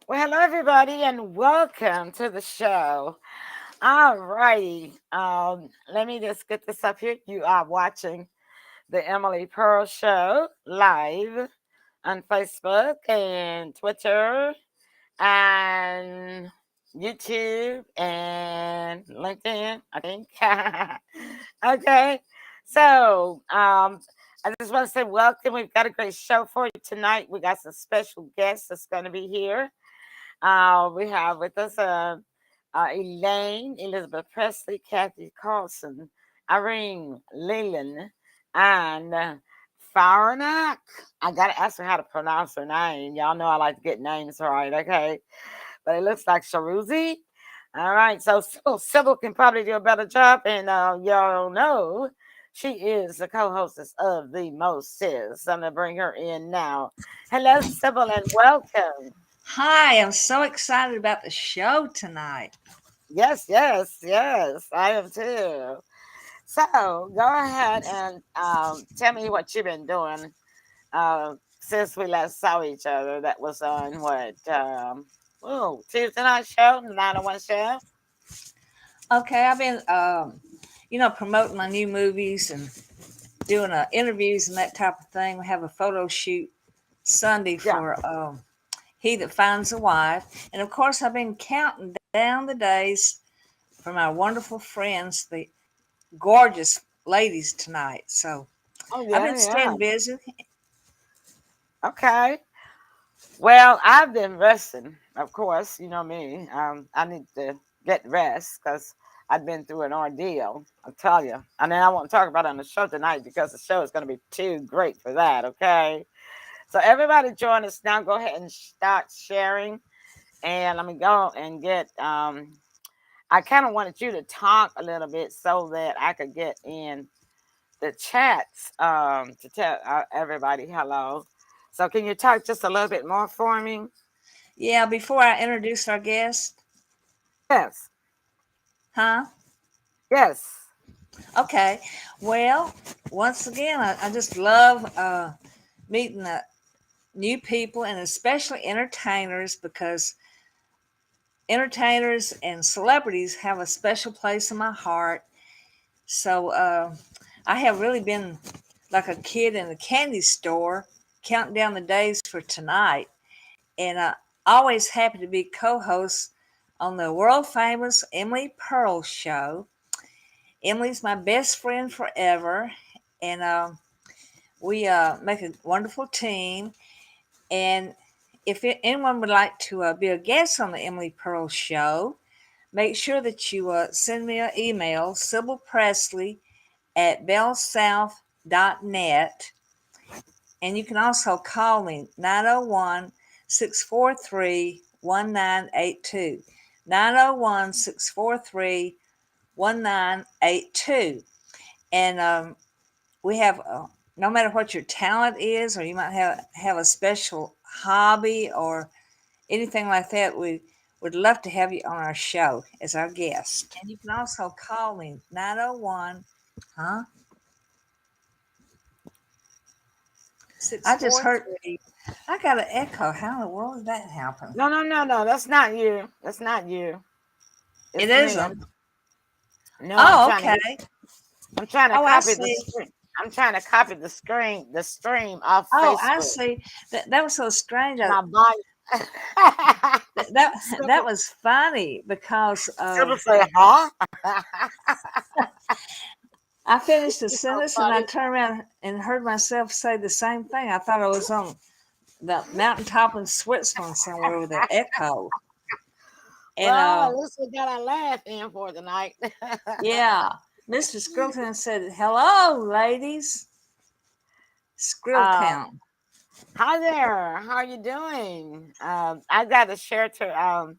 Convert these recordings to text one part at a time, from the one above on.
Well, hello everybody, and welcome to the show. All righty, let me just get this up here. You are watching the Emily Pearl Show live on Facebook and Twitter and YouTube and LinkedIn, I think. Okay, so I just want to say welcome. We've got a great show for you tonight. We got some special guests that's going to be here. We have with us Elaine, Elizabeth Presley, Cathy, Carlson, Irene Leland, and Faranak. I got to ask her how to pronounce her name. Y'all know I like to get names right, okay? But it looks like Shahroozi. All right, so Sybil can probably do a better job, and y'all know she is the co-hostess of the Most Sis. I'm gonna bring her in now. Hello, Sybil, and welcome. Hi, I'm so excited about the show tonight. Yes, yes, yes, I am too. So go ahead and tell me what you've been doing since we last saw each other. That was on what? Tuesday night show, the 901 show. Okay, I've been, promoting my new movies and doing interviews and that type of thing. We have a photo shoot Sunday Yeah. for He That Finds a Wife. And of course, I've been counting down the days for my wonderful friends, the gorgeous ladies tonight. So Oh I've yeah, been yeah. staying busy. Okay. Well, I've been resting, of course. You know me. I need to get rest because I've been through an ordeal. I'll tell you. And then I won't talk about it on the show tonight because the show is going to be too great for that. Okay. So everybody join us now. Go ahead and start sharing. And let me go and get I kind of wanted you to talk a little bit so that I could get in the chats to tell everybody hello. So can you talk just a little bit more for me? Yeah, before I introduce our guest, Yes. huh? Yes. Okay. Well, once again, I just love meeting new people and especially entertainers because entertainers and celebrities have a special place in my heart. So I have really been like a kid in a candy store counting down the days for tonight. And always happy to be co host on the world famous Emily Pearl show. Emily's my best friend forever. And we make a wonderful team. And if anyone would like to be a guest on the Emily Pearl Show, make sure that you send me an email, Sybil Presley at bellsouth.net. And you can also call me 901 643 1982. 901 643 1982. And we have no matter what your talent is, or you might have a special hobby or anything like that, we would love to have you on our show as our guest. And you can also call me 901, huh? I just heard, 643. I got an echo. How in the world did that happen? No, no, no, no. That's not you. That's not you. It It's me. isn't. No, I'm Oh, trying to okay. get I'm trying to Oh, I copy the see. screen. I'm trying to copy the stream off Oh, I Facebook. see. That was so strange. My body. That Simple, was funny because simple say, huh? I finished the It's so sentence and I funny. turned around and heard myself say the same thing. I thought I was on the mountaintop in Switzerland somewhere with an echo. And Well, at least we got our laugh in for tonight. yeah, Mr. Skrilltown said, "Hello, ladies." um, Skrilltown. Hi there. How are you doing? I got to share to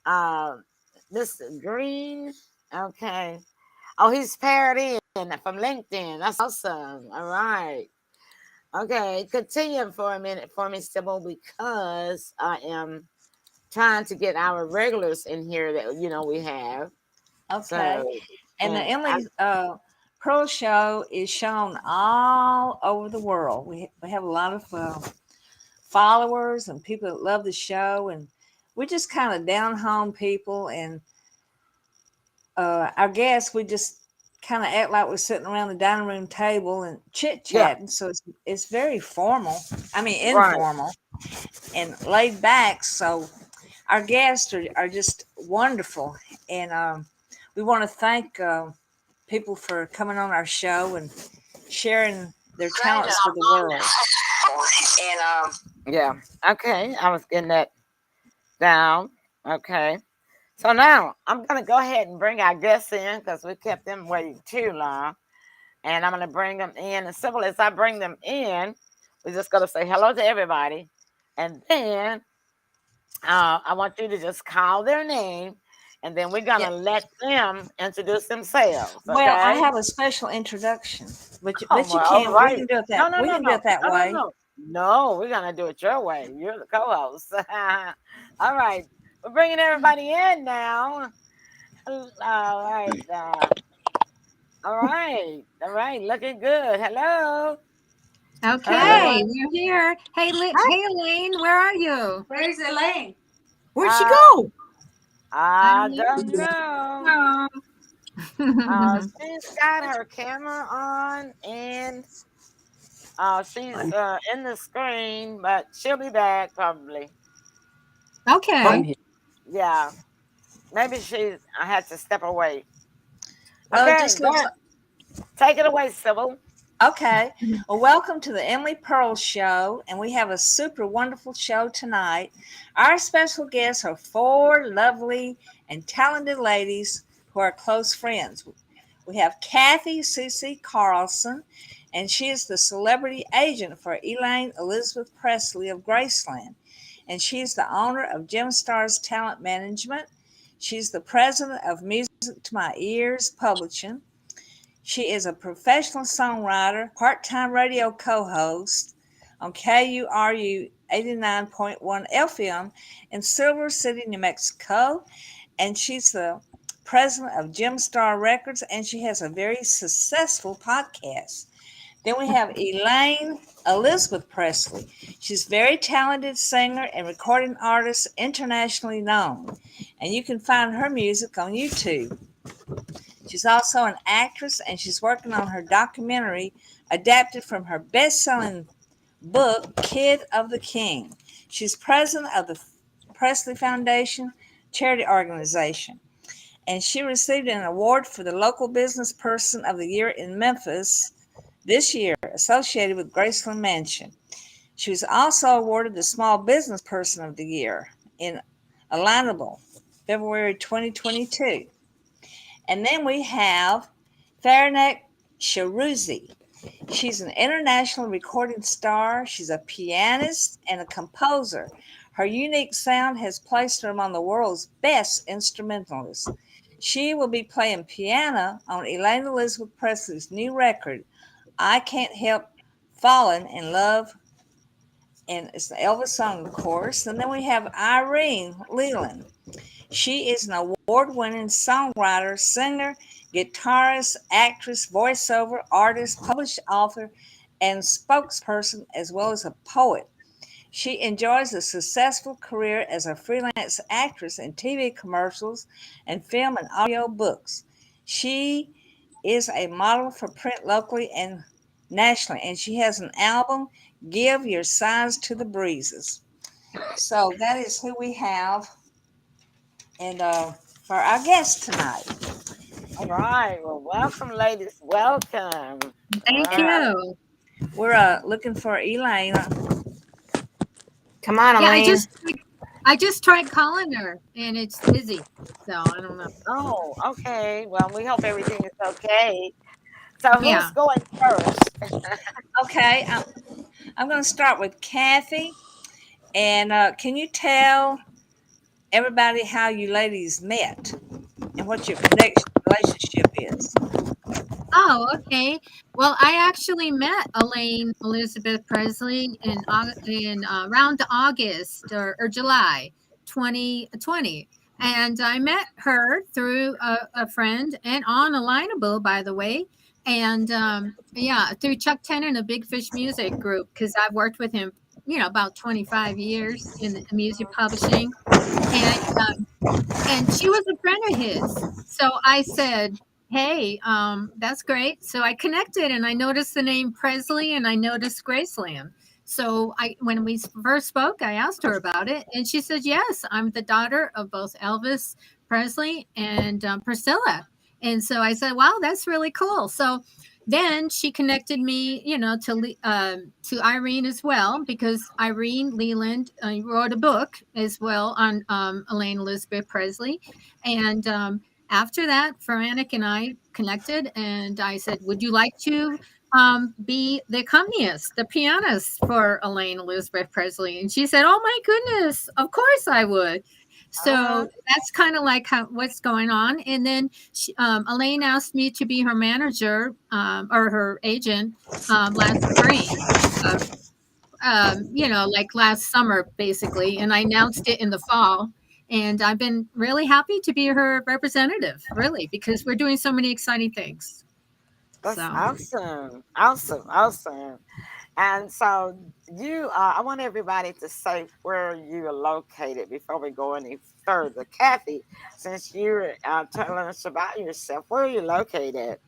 um this Green. Okay. Oh, he's paired in from LinkedIn. That's awesome. All right. Okay, continue for a minute for me, Sybil, because I am trying to get our regulars in here that we have. Okay, So, and the and I Emily Pearl Show is shown all over the world. We have a lot of followers and people that love the show, and we're just kind of down home people, and our guests, we just kind of act like we're sitting around the dining room table and chit Yeah, chatting. So it's very formal. I mean, right. informal and laid back. So our guests are just wonderful, and we want to thank people for coming on our show and sharing their talents with the world. And Yeah. Okay. I was getting that down. Okay. So now I'm going to go ahead and bring our guests in because we kept them waiting too long. And I'm going to bring them in. As simple as I bring them in, we're just going to say hello to everybody. And then I want you to just call their name. And then we're going yeah, to let them introduce themselves. well, I Okay. have a special introduction, Oh, but you well, all can we right. can do it No, that no, we no, can do no. it that No, no, way. no. No, we're going to do it your way. You're the co host. All right. We're bringing everybody in now. All right. All right. All right. Looking good. Hello. Hello. Everyone. Okay, we're here. Hey, Elaine, where are you? Where's Elaine? Where'd she Uh, go? I I don't don't know. know. She's got her camera on and she's in the screen, but she'll be back probably. Okay. Yeah. Maybe I had to step away. Well, it Okay, just go looks ahead. like Take it away, Sybil. okay. Well, welcome to the Emily Pearl Show, and we have a super wonderful show tonight. Our special guests are four lovely and talented ladies who are close friends. We have Cathy Cece Carlson, and she is the celebrity agent for Elaine Elizabeth Presley of Graceland, and she's the owner of Gemstars Talent Management. She's the president of Music to My Ears Publishing. She is a professional songwriter, part time radio co host on KURU 89.1 FM in Silver City, New Mexico. And she's the president of Gemstar Records, and she has a very successful podcast. Then we have Elaine Elizabeth Presley. She's a very talented singer and recording artist, internationally known. And you can find her music on YouTube. She's also an actress, and she's working on her documentary adapted from her best selling book, Kid of the King. She's president of the Presley Foundation charity organization, and she received an award for the local business person of the year in Memphis this year, associated with Graceland Mansion. She was also awarded the small business person of the year in Alignable, February 2022. And then we have Farinach Charoozy. She's an international recording star. She's a pianist and a composer. Her unique sound has placed her among the world's best instrumentalists. She will be playing piano on Elaine Elizabeth Presley's new record, I Can't Help Falling in Love, and it's the Elvis song, of course. And then we have Irene Leland. She is an award winning songwriter, singer, guitarist, actress, voiceover artist, published author, and spokesperson, as well as a poet. She enjoys a successful career as a freelance actress in TV commercials and film and audio books. She is a model for print locally and nationally, and she has an album, Give Your Signs to the Breezes. So that is who we have and for our guest tonight. All right. Well, welcome, ladies. Welcome. All Thank right. you. We're looking for Elaine. Come on, Yeah, Elaine. I just tried calling her and it's busy. So I don't know. Oh, okay. Well, we hope everything is okay. So, who's Yeah. going first? Okay, I'm going to start with Cathy. And can you tell everybody how you ladies met and what your connection relationship is? Oh, okay. Well, I actually met Elaine Elizabeth Presley in around August or July 2020. And I met her through a friend and on Alignable, by the way. And yeah, through Chuck Tennant, a Big Fish Music Group, because I've worked with him, about 25 years in music publishing. and and she was a friend of his. So I said, "Hey, that's great." So I connected, and I noticed the name Presley, and I noticed Graceland. So when we first spoke, I asked her about it, and she said, "Yes, I'm the daughter of both Elvis Presley and Priscilla." And so I said, "Wow, that's really cool." So then she connected me, to Irene as well, because Irene Leland wrote a book as well on Elaine Elizabeth Presley, and after that, Faranak and I connected, and I said, "Would you like to be the accompanist, the pianist for Elaine Elizabeth Presley?" And she said, "Oh my goodness, of course I would." Uh-huh. So that's kind of like what's going on. And then Elaine asked me to be her manager or her agent last spring. Uh, like last summer, basically. And I announced it in the fall. And I've been really happy to be her representative, really, because we're doing so many exciting things. That's So, awesome. Awesome. Awesome. And so I want everybody to say where you're located before we go any further. Kathy, since you're telling us about yourself, where are you located?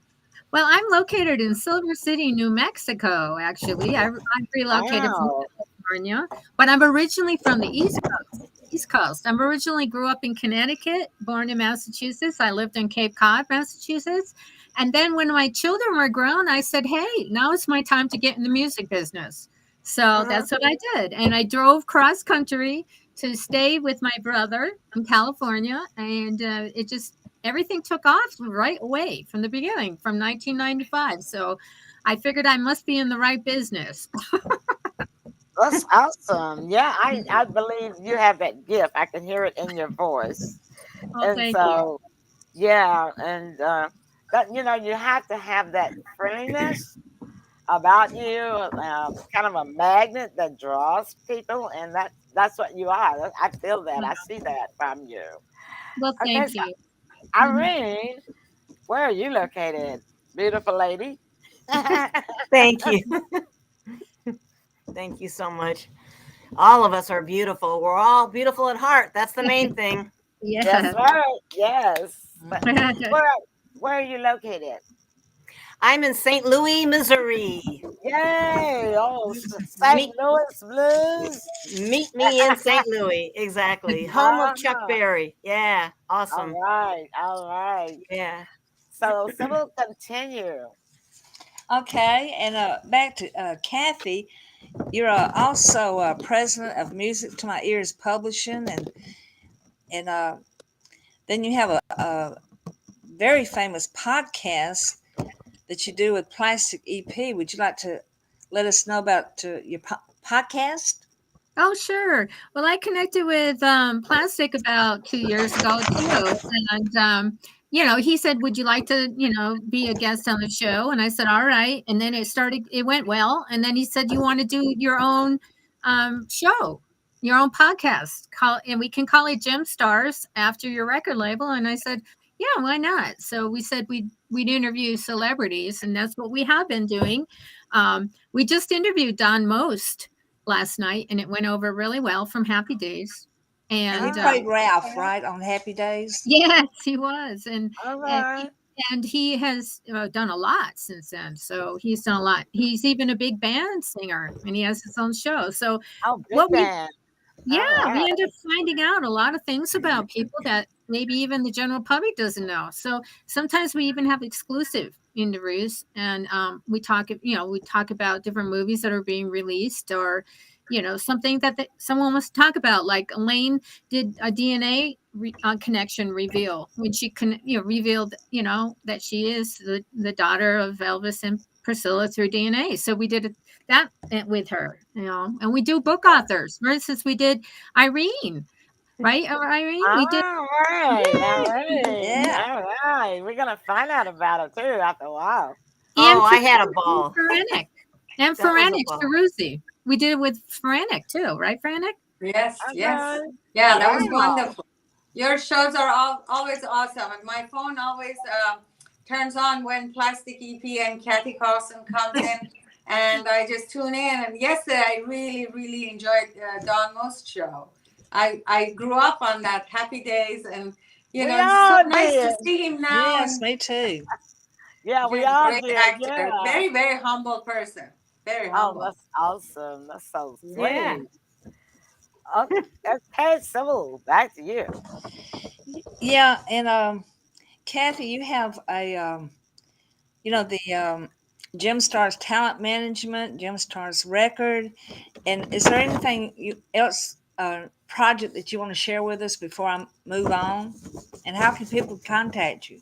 well, I'm located in Silver City, New Mexico, actually. I relocated from Wow. California, but I'm originally from the East Coast. East Coast. I'm originally grew up in Connecticut, born in Massachusetts. I lived in Cape Cod, Massachusetts. And then when my children were grown, I said, "Hey, now it's my time to get in the music business." So Uh-huh. that's what I did. And I drove cross country to stay with my brother in California. And it just, everything took off right away from the beginning, from 1995. So I figured I must be in the right business. That's awesome. Yeah, I believe you have that gift. I can hear it in your voice. Oh, And thank you. so, yeah, and that you have to have that friendliness about you, kind of a magnet that draws people, and that's what you are. I feel that. I see that from you. Well, Okay, thank so you. Mhm. Irene, where are you located? Beautiful lady. Thank you. Thank you so much. All of us are beautiful. We're all beautiful at heart. That's the main thing. That's Yeah. right. Yes. But Mhm. where where are you located? I'm in St. Louis, Missouri. Yay! Oh, St. Meet Louis Blues. meet me in St. Louis. Exactly. Home of Chuck Uh-huh. Berry. Yeah. All Awesome. right. All right. Yeah. So we'll continue. Okay, and back to Cathy. You're also president of Music to My Ears Publishing, and then you have a very famous podcast that you do with Plastic EP. Would you like to let us know about your podcast? Oh, sure. Well, I connected with Plastic about 2 years ago too, and he said, "Would you like to, be a guest on the show?" And I said, "All right." And then it started. It went well, and then he said, "You want to do your own show, your own podcast, and we can call it Gem Stars after your record label." And I said, "Yeah, why not?" So we said we'd interview celebrities, and that's what we have been doing. We just interviewed Don Most last night, and it went over really well from Happy Days. And he And played Oh, Ralph, okay. right, on Happy Days. yes, he was, and All and right. he, and he has done a lot since then. So he's done a lot. He's even a big band singer, and he has his own show. So Oh, big what we band. yeah, All we right. end up finding out a lot of things about people that maybe even the general public doesn't know. So sometimes we even have exclusive interviews, and we talk about different movies that are being released, or something that someone wants to talk about. Like Elaine did a DNA connection reveal when she revealed that she is the daughter of Elvis and Priscilla through DNA. So we did that with her, and we do book authors. For instance, we did Irene, right? Irene, we did. All right. All Yay! right. Yeah. All right. We're gonna find out about it too after a while. And Oh, I had a And ball. Faranak. And That was a Farinach ball. Charoozy. We did it with Faranak too, right, Faranak? Yes, Okay. yes. Yeah, that was Wow. wonderful. Your shows are always awesome. And my phone always turns on when Plastic EP and Cathy Carlson comes in. And I just tune in. And yesterday I really, really enjoyed Don Most show. I grew up on that Happy Days, and We it's so all nice to did. see him now, Yes, and me too. Yeah, we yeah, all great did. actor, Yeah. very very humble person, very Oh, humble. that's awesome. That's so Yeah. sweet. Okay, so back to you. Yeah, and Kathy, you have a the Gem Stars talent management, Gem Stars record, and is there anything else project that you want to share with us before I move on? And how can people contact you?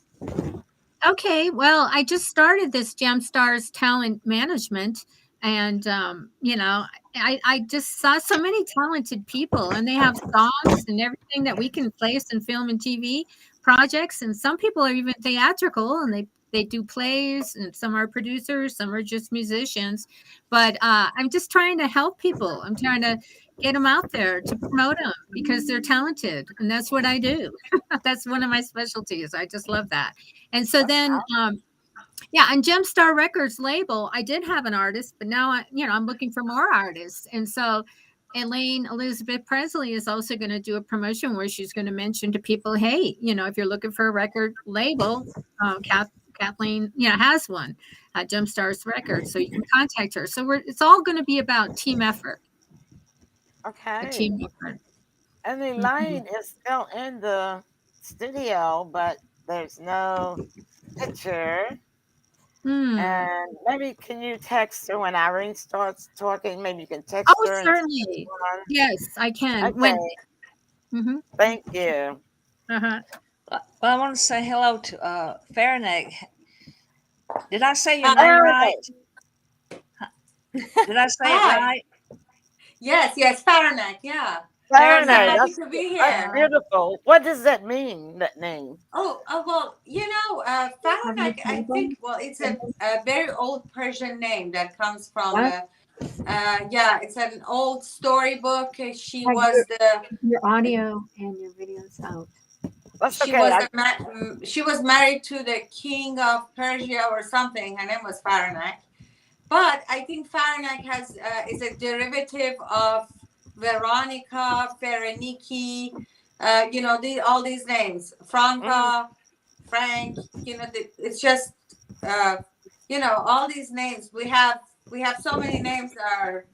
Okay, well, I just started this Gem Stars talent management, and I just saw so many talented people, and they have songs and everything that we can place in film and TV projects, and some people are even theatrical, and they do plays, and some are producers, some are just musicians. But I'm just trying to help people. I'm trying to get them out there to promote them because they're talented, and that's what I do. That's one of my specialties. I just love that. And so then, yeah, on Gemstar Records label, I did have an artist, but now I'm looking for more artists. And so Elaine Elizabeth Presley is also going to do a promotion where she's going to mention to people, hey, if you're looking for a record label, Kathleen, has one, Gemstars Records, so you can contact her. So it's all going to be about team effort, a Okay. team effort. And the Mhm. line is still in the studio, but there's no picture. Hmm. And maybe can you text her when Irene starts talking? Maybe you can text Oh, her and say certainly. one. Yes, I can. When? Okay. Mhm. Thank you. Uh-huh. Well, I want to say hello to Faranak. Did I say your Uh, name Faraday. right? Did I say it Hi. right? Yes, Faranak. Yeah, I'm so Faraday. Faranak. happy That's to be that's here. beautiful. What does that mean? That name? Oh, well, Faranak, I think, well, it's a very old Persian name that comes from, yeah, it's an old storybook. She Have was the, your audio and your videos out. That's she okay. was she was married to the king of Persia or something. Her name was Faranak. But I think Faranak is a derivative of Veronica, Fariniki, all these names, Mm, Franca, Frank. It's just uh, all these names. We have so many names that are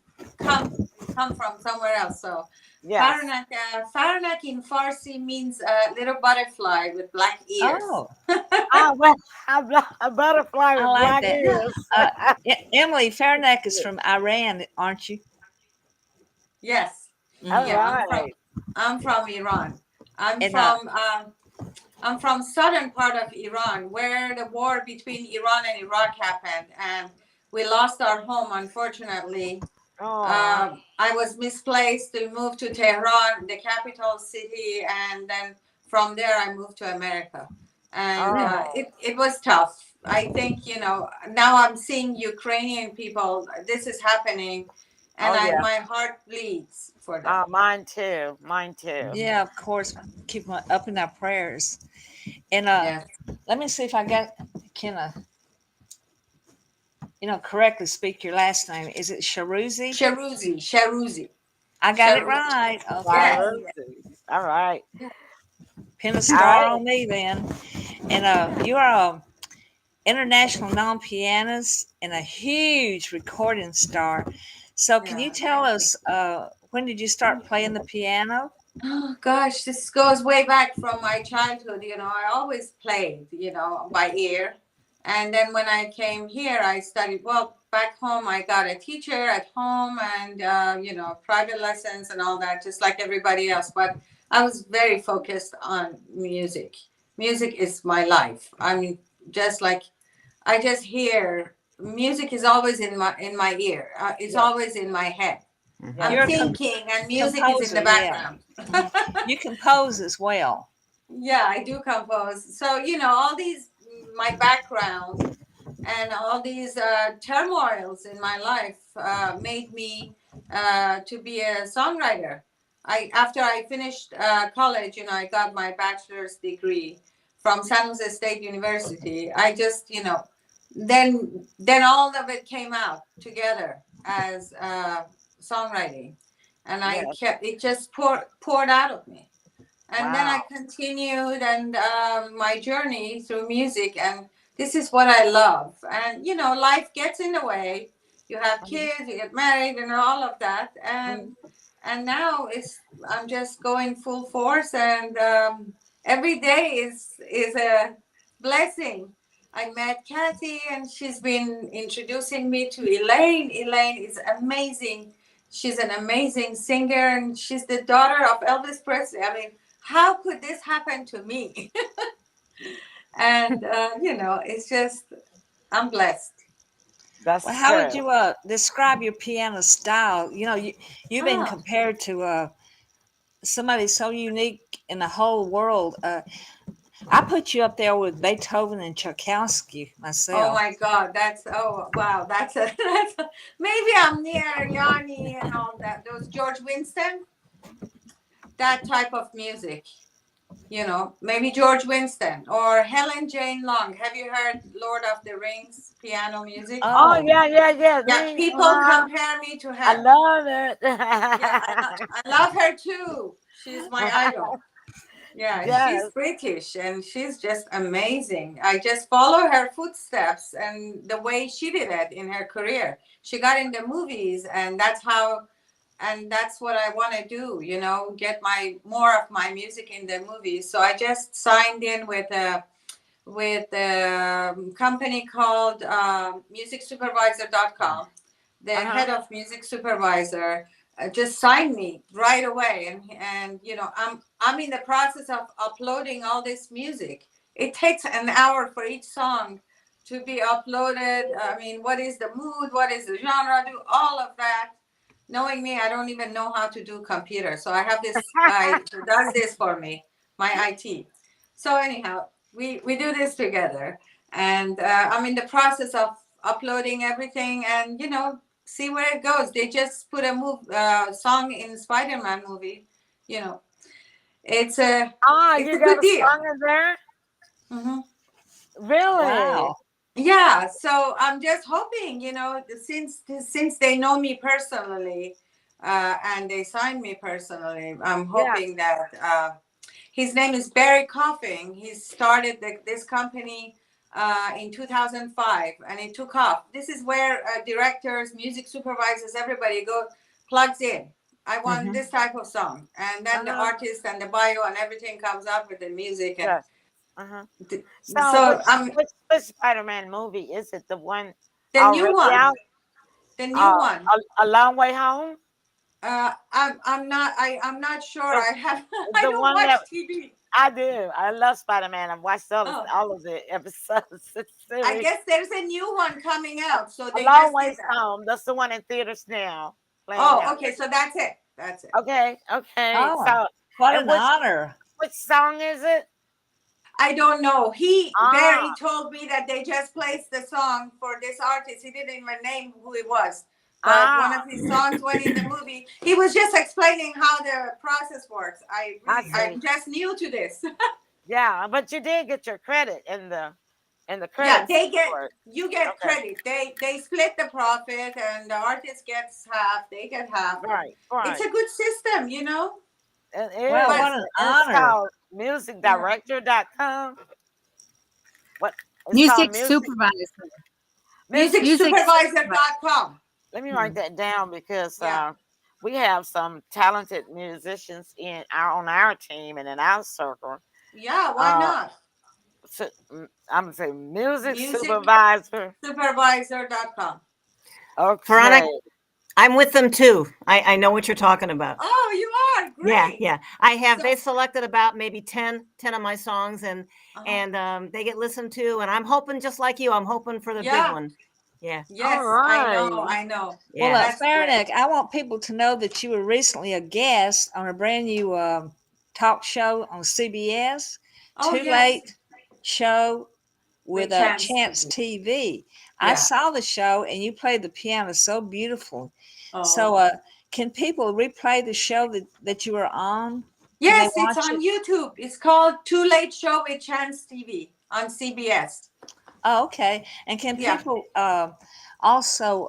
come from somewhere else. So yes. Faranak in Farsi means little butterfly with black ears. Oh, Well, a butterfly I with like black that. ears. Uh, Emily, Faranak is from Iran, aren't you? Yes, All Hmm. yeah, right. I'm from Iran. I'm And from I'm from southern part of Iran, where the war between Iran and Iraq happened, and we lost our home. Unfortunately, Oh, I was misplaced to move to Tehran, the capital city, and then from there I moved to America, and oh, it was tough. I think now I'm seeing Ukrainian people. This is happening, and oh yeah. my heart bleeds for them. Mine too. Mine too. yeah, of course, keep up in our prayers. And Yes. let me see if I can correctly speak your last name. Is it Shahroozi? Shahroozi. I got it Shahroozi. right. Okay. Yes. Shahroozi. All right. Pin a All star right. on me then. And you are a international non-pianist and a huge recording star. So can you Yeah. tell us when did you start playing the piano? Oh gosh, this goes way back from my childhood. I always played, by ear. And then when I came here, I studied. Well, back home, I got a teacher at home and, private lessons and all that, just like everybody else. But I was very focused on music. Music is my life. I mean, just like I just hear music is always in my ear. It's Yes. always in my head. Yes. I'm You're a thinking, and music is in composer, the yeah. background. Mhm. You compose as well. Yeah, I do compose. So, all these, my background and all these turmoils in my life made me to be a songwriter. After I finished college, I got my bachelor's degree from San Jose State University. I just, then all of it came out together as songwriting. and I Yes. kept it just poured out of me. And then I Wow. continued and my journey through music, and this is what I love. And you know, life gets in the way. You have Mhm. kids, you get married, and all of that, Mhm. and now I'm just going full force, and every day is a blessing. I met Cathy, and she's been introducing me to Elaine. Elaine is amazing. She's an amazing singer, and she's the daughter of Elvis Presley. I mean, how could this happen to me? And you know, it's just I'm blessed. That's Well, how would good. you describe your piano style? You know, you've been Oh, compared to somebody so unique in the whole world. I put you up there with Beethoven and Tchaikovsky oh myself. my God, that's oh wow, that's a that's a, maybe I'm near Yanni and all that. Those George Winston, that type of music. You know, maybe George Winston or Helen Jane Long. Have you heard Lord of the Rings piano music? Oh Oh, yeah, yeah, yeah. Yeah, Me, people compare me to I her. love it. Yeah, I love her too. She's my idol. Yeah, she's Yes. British and she's just amazing. I just follow her footsteps and the way she did it in her career. She got in the movies, and that's what I want to do, you know, get my more of my music in the movies. So I just signed in with a company called musicsupervisor.com. The Uh-huh. head of music supervisor just signed me right away, and you know, I'm in the process of uploading all this music. It takes an hour for each song to be uploaded. I mean, what is the mood, what is the genre, do all of that. Knowing me, I don't even know how to do computer, so I have this guy who does this for me, my IT. So anyhow, we do this together, and I'm in the process of uploading everything, and you know, see where it goes. They just put a song in Spider-Man movie. You know, it's a Ah, it's you a got good a deal. song in there? Hmm. Really? wow. Yeah, so I'm just hoping, you know, since they know me personally, and they signed me personally, I'm Yes. hoping that his name is Barry Coffin. He started this company in 2005, and it took off. This is where directors, music supervisors, everybody plugs in. I want Hmm. this type of song, and then the Uh-huh. artist and the bio and everything comes up with the music, and Yes. Uh-huh. So so I'm which Spider-Man movie is it? The one the new already one, out? the new one. A Long Way Home? I'm not sure. It's, I have it's I the don't one watch that TV. I do. I love Spider-Man. I've watched Oh, all of the episodes. It's I series. guess there's a new one coming out, so A they Long just did Ways that. Home. That's the one in theaters now, playing Oh, now. okay, so that's it. That's it. Okay, okay. Oh, So, what and an honor. which song is it? I don't know. Ah, Barry told me that they just placed the song for this artist. He didn't even name who it was. But one ah, of his songs went in the movie. He was just explaining how the process works. I see. I'm just new to this. Yeah, but you did get your credit in the Yeah, credits for it. you get Okay, credit. They split the profit, and the artist gets half, they get half, and right, it's right. a good system, you know. It Well, But is. what an And it's honor. called yeah, musicdirector.com. What it's called Music supervisor. music. Music supervisor. musicsupervisor.com. Let me write Hmm. that down because Yeah, we have some talented musicians on our team and in our circle. yeah, why Uh, not? I'm gonna say music supervisor. musicsupervisor.com. Okay. Faranak, I'm with them too. I know what you're talking about. Oh, you are Yeah, great. yeah. I have. So, They selected about maybe 10 of my songs, and uh-huh. and they get listened to. And I'm hoping, just like you, I'm hoping for the big Yeah, one. Yeah, All yes, right. I know. Well, yeah. That's great. Farinac, I want people to know that you were recently a guest on a brand new talk show on CBS, Oh, Too yes, Late Show with with Chance Chance TV. TV. I Yeah. saw the show and you played the piano so beautiful. So, Oh. can people replay the show that you were on? Can they Yes, it's watch on it? YouTube. It's called Too Late Show with Chance TV on CBS. Oh, okay. And can Yeah. people also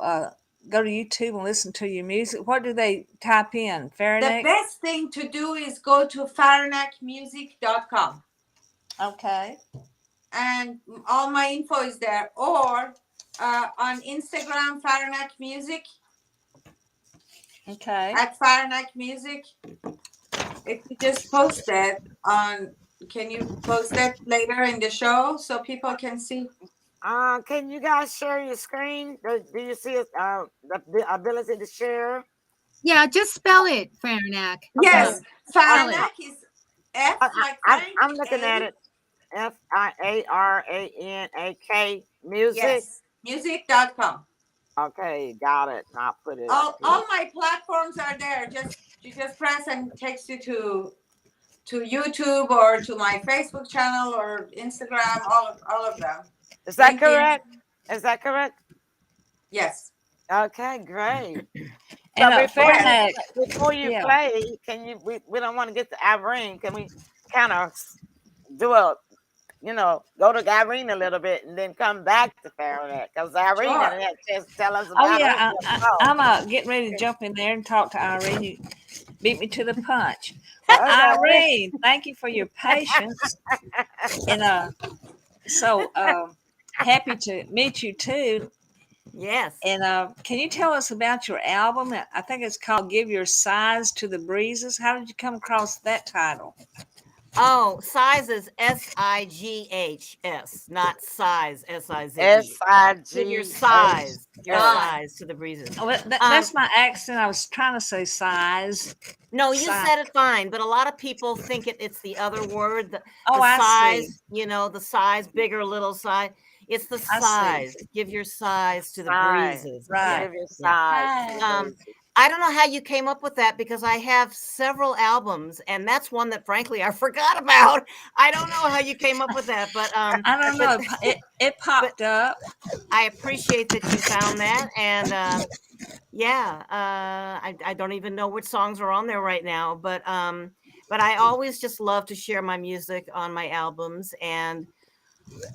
go to YouTube and listen to your music? What do they type in? The Faranak? best thing to do is go to farinacmusic.com. Okay. And all my info is there. Or on Instagram, Faranak Music, Okay. at Faranak Music. If you just post that can you post that later in the show so people can see? Can you guys share your screen? Do you see the ability to share? Yeah, just spell it, Faranak. Yes, Spell it. Faranak is F like I'm Frank. looking at it. FIARANAK music. Yes, music.com. Okay, got it. I'll put it All up here. my platforms are there. You just press and it takes you to YouTube or to my Facebook channel or Instagram. All of them. Is that LinkedIn. correct? Is that correct? Yes. Okay, great. And So Faranak, before you yeah. play, can you? We don't want to get to Irene. Can we kind of do a, go to Irene a little bit and then come back to Faranak? Because Irene Sure. had just tell us Oh about yeah, her. I'm getting ready to jump in there and talk to Irene. You beat me to the punch. Well, Okay. Irene, thank you for your patience. And so happy to meet you too. Yes. And can you tell us about your album? I think it's called "Give Your Sighs to the Breezes." How did you come across that title? Oh, size is SIGHS, not size SIZE. Give your size, to the breezes. Oh, that's my accent. I was trying to say size. No, you Size. said it fine, but a lot of people think it's the other word. The I size, see. the size, bigger, little size. It's the I size. see. Give your size to the Size. breezes. Right. Give your size. Hi. I don't know how you came up with that because I have several albums, and that's one that, frankly, I forgot about. I don't know how you came up with that, but I don't know. It popped up. I appreciate that you found that, and I don't even know which songs are on there right now, but I always just love to share my music on my albums and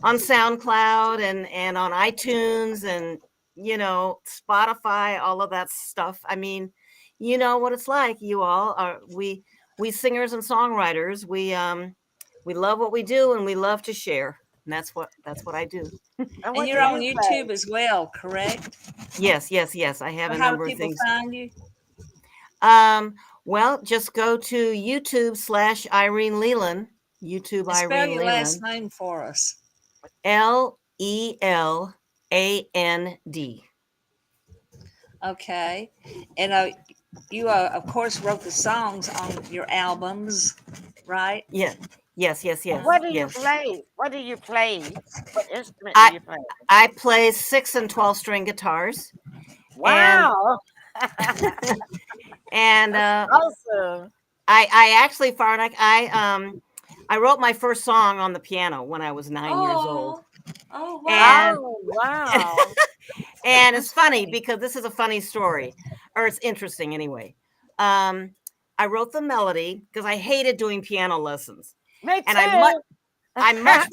on SoundCloud and on iTunes and Spotify, all of that stuff. I mean, you know what it's like. You all are we singers and songwriters. We love what we do and we love to share. And that's what I do. And you're on YouTube as well, correct? Yes. I have a number of things. How do people find you? Well, just go to YouTube /Irene Leland. YouTube And spell Irene your Leland. last name for us. LELAND. Okay. And you of course wrote the songs on your albums, right? Yeah. Yes. What do you play? What do you play? What instrument do you play? I play 6 and 12 string guitars. Wow. And awesome. I actually, Faranak, I wrote my first song on the piano when I was 9 years old. Oh, wow. Wow. And it's funny because this is a funny story, or it's interesting anyway. I wrote the melody because I hated doing piano lessons. Me too. And I'm much.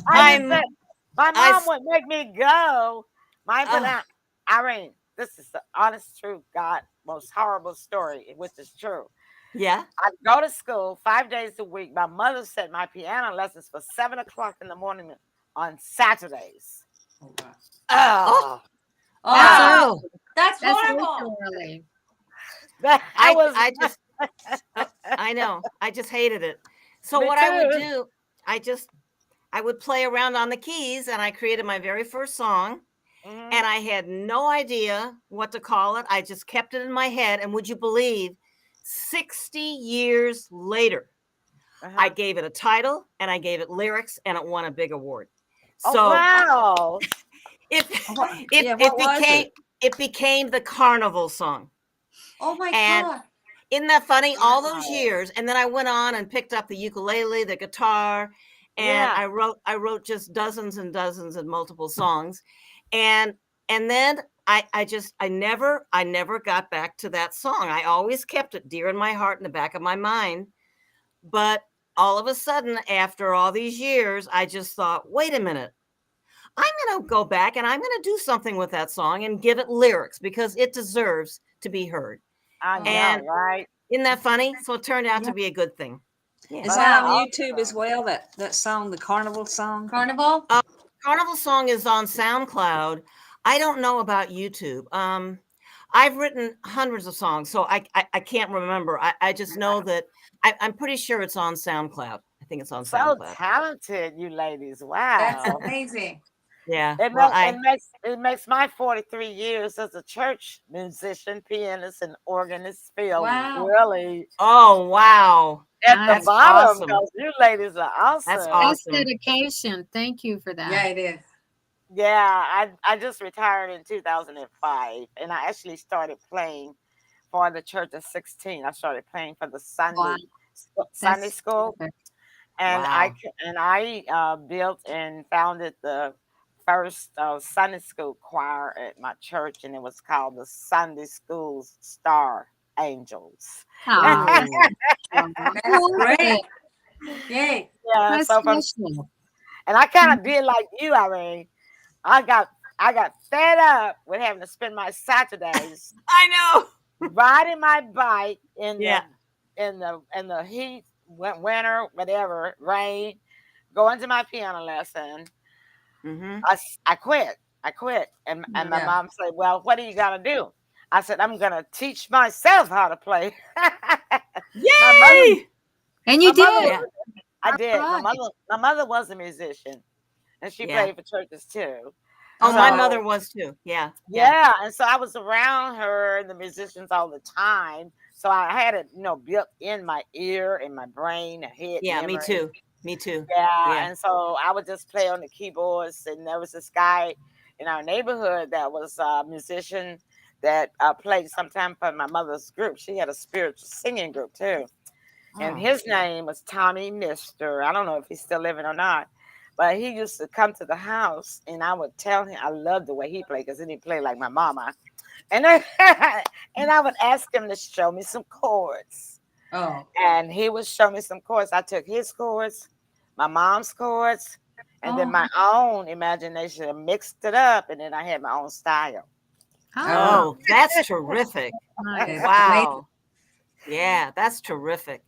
My mom would make me go. Irene, this is the honest truth, God, most horrible story, which is true. Yeah. I'd go to school 5 days a week. My mother set my piano lessons for 7 o'clock in the morning on Saturdays. Oh, wow. That's That's horrible. early. I know. I just hated it. So Me what too. I would do, I would play around on the keys, and I created my very first song. Mhm. And I had no idea what to call it. I just kept it in my head. And would you believe, 60 years later, I gave it a title and I gave it lyrics, and it won a big award. So wow. it became the Carnival song. Oh my And God. isn't that funny? All those years. And then I went on and picked up the ukulele, the guitar, and I wrote just dozens and dozens and multiple songs. And then I never got back to that song. I always kept it dear in my heart, in the back of my mind. But all of a sudden, after all these years, I just thought, wait a minute. I'm going to go back and I'm going to do something with that song and give it lyrics because it deserves to be heard. I know, And right? isn't that funny? So it turned out Yeah. to be a good thing. Yeah. Is that on YouTube as well? That song, the Carnival song? Carnival? Carnival song is on SoundCloud. I don't know about YouTube. I've written hundreds of songs, so I can't remember. I just know that I'm pretty sure it's on SoundCloud. I think it's on So SoundCloud. talented, you ladies. That's Wow. amazing. Yeah. It, Well, it makes my 43 years as a church musician, pianist, and organist feel Wow. really oh wow, at the That's bottom awesome. because you ladies are awesome. That's That's awesome. dedication. Thank you for that. Yeah, it is. Yeah, I just retired in 2005, and I actually started playing for the church at 16. I started playing for the Wow. Sunday That's school, perfect. and Wow. I built and founded the first Sunday school choir at my church, and it was called the Sunday School Star Angels. Aw, That's love great. it. Yay. Yeah, That's so from special. and I kind of did like you, Irene. I got fed up with having to spend my Saturdays I know. riding my bike in Yeah. the heat, winter, whatever, rain, going to my piano lesson. Mm-hmm. I quit. And my Yeah. mom said, "Well, what are you gonna do?" I said, "I'm gonna teach myself how to play." my mother, Yay! And you my mother, did. Yeah. I did. Right. My mother was a musician, and she Yeah. played for churches too. Oh, my So mother was too. Yeah. yeah, and so I was around her and the musicians all the time. So I had it, built in my ear and my brain, a head Yeah. Me memory. too. Me too. Yeah, Yeah. and so I would just play on the keyboards, and there was this guy in our neighborhood that was a musician that played sometime for my mother's group. She had a spiritual singing group too, and Oh. his name was Tommy Mister. I don't know if he's still living or not, but he used to come to the house, and I would tell him I loved the way he played because he didn't play like my mama, and and I would ask him to show me some chords. Oh. And he would show me some chords. I took his chords, my mom's chords, and then Oh. my own imagination and mixed it up, and then I had my own style. Oh, Oh, that's terrific. nice. It's Wow. Yeah, that's terrific.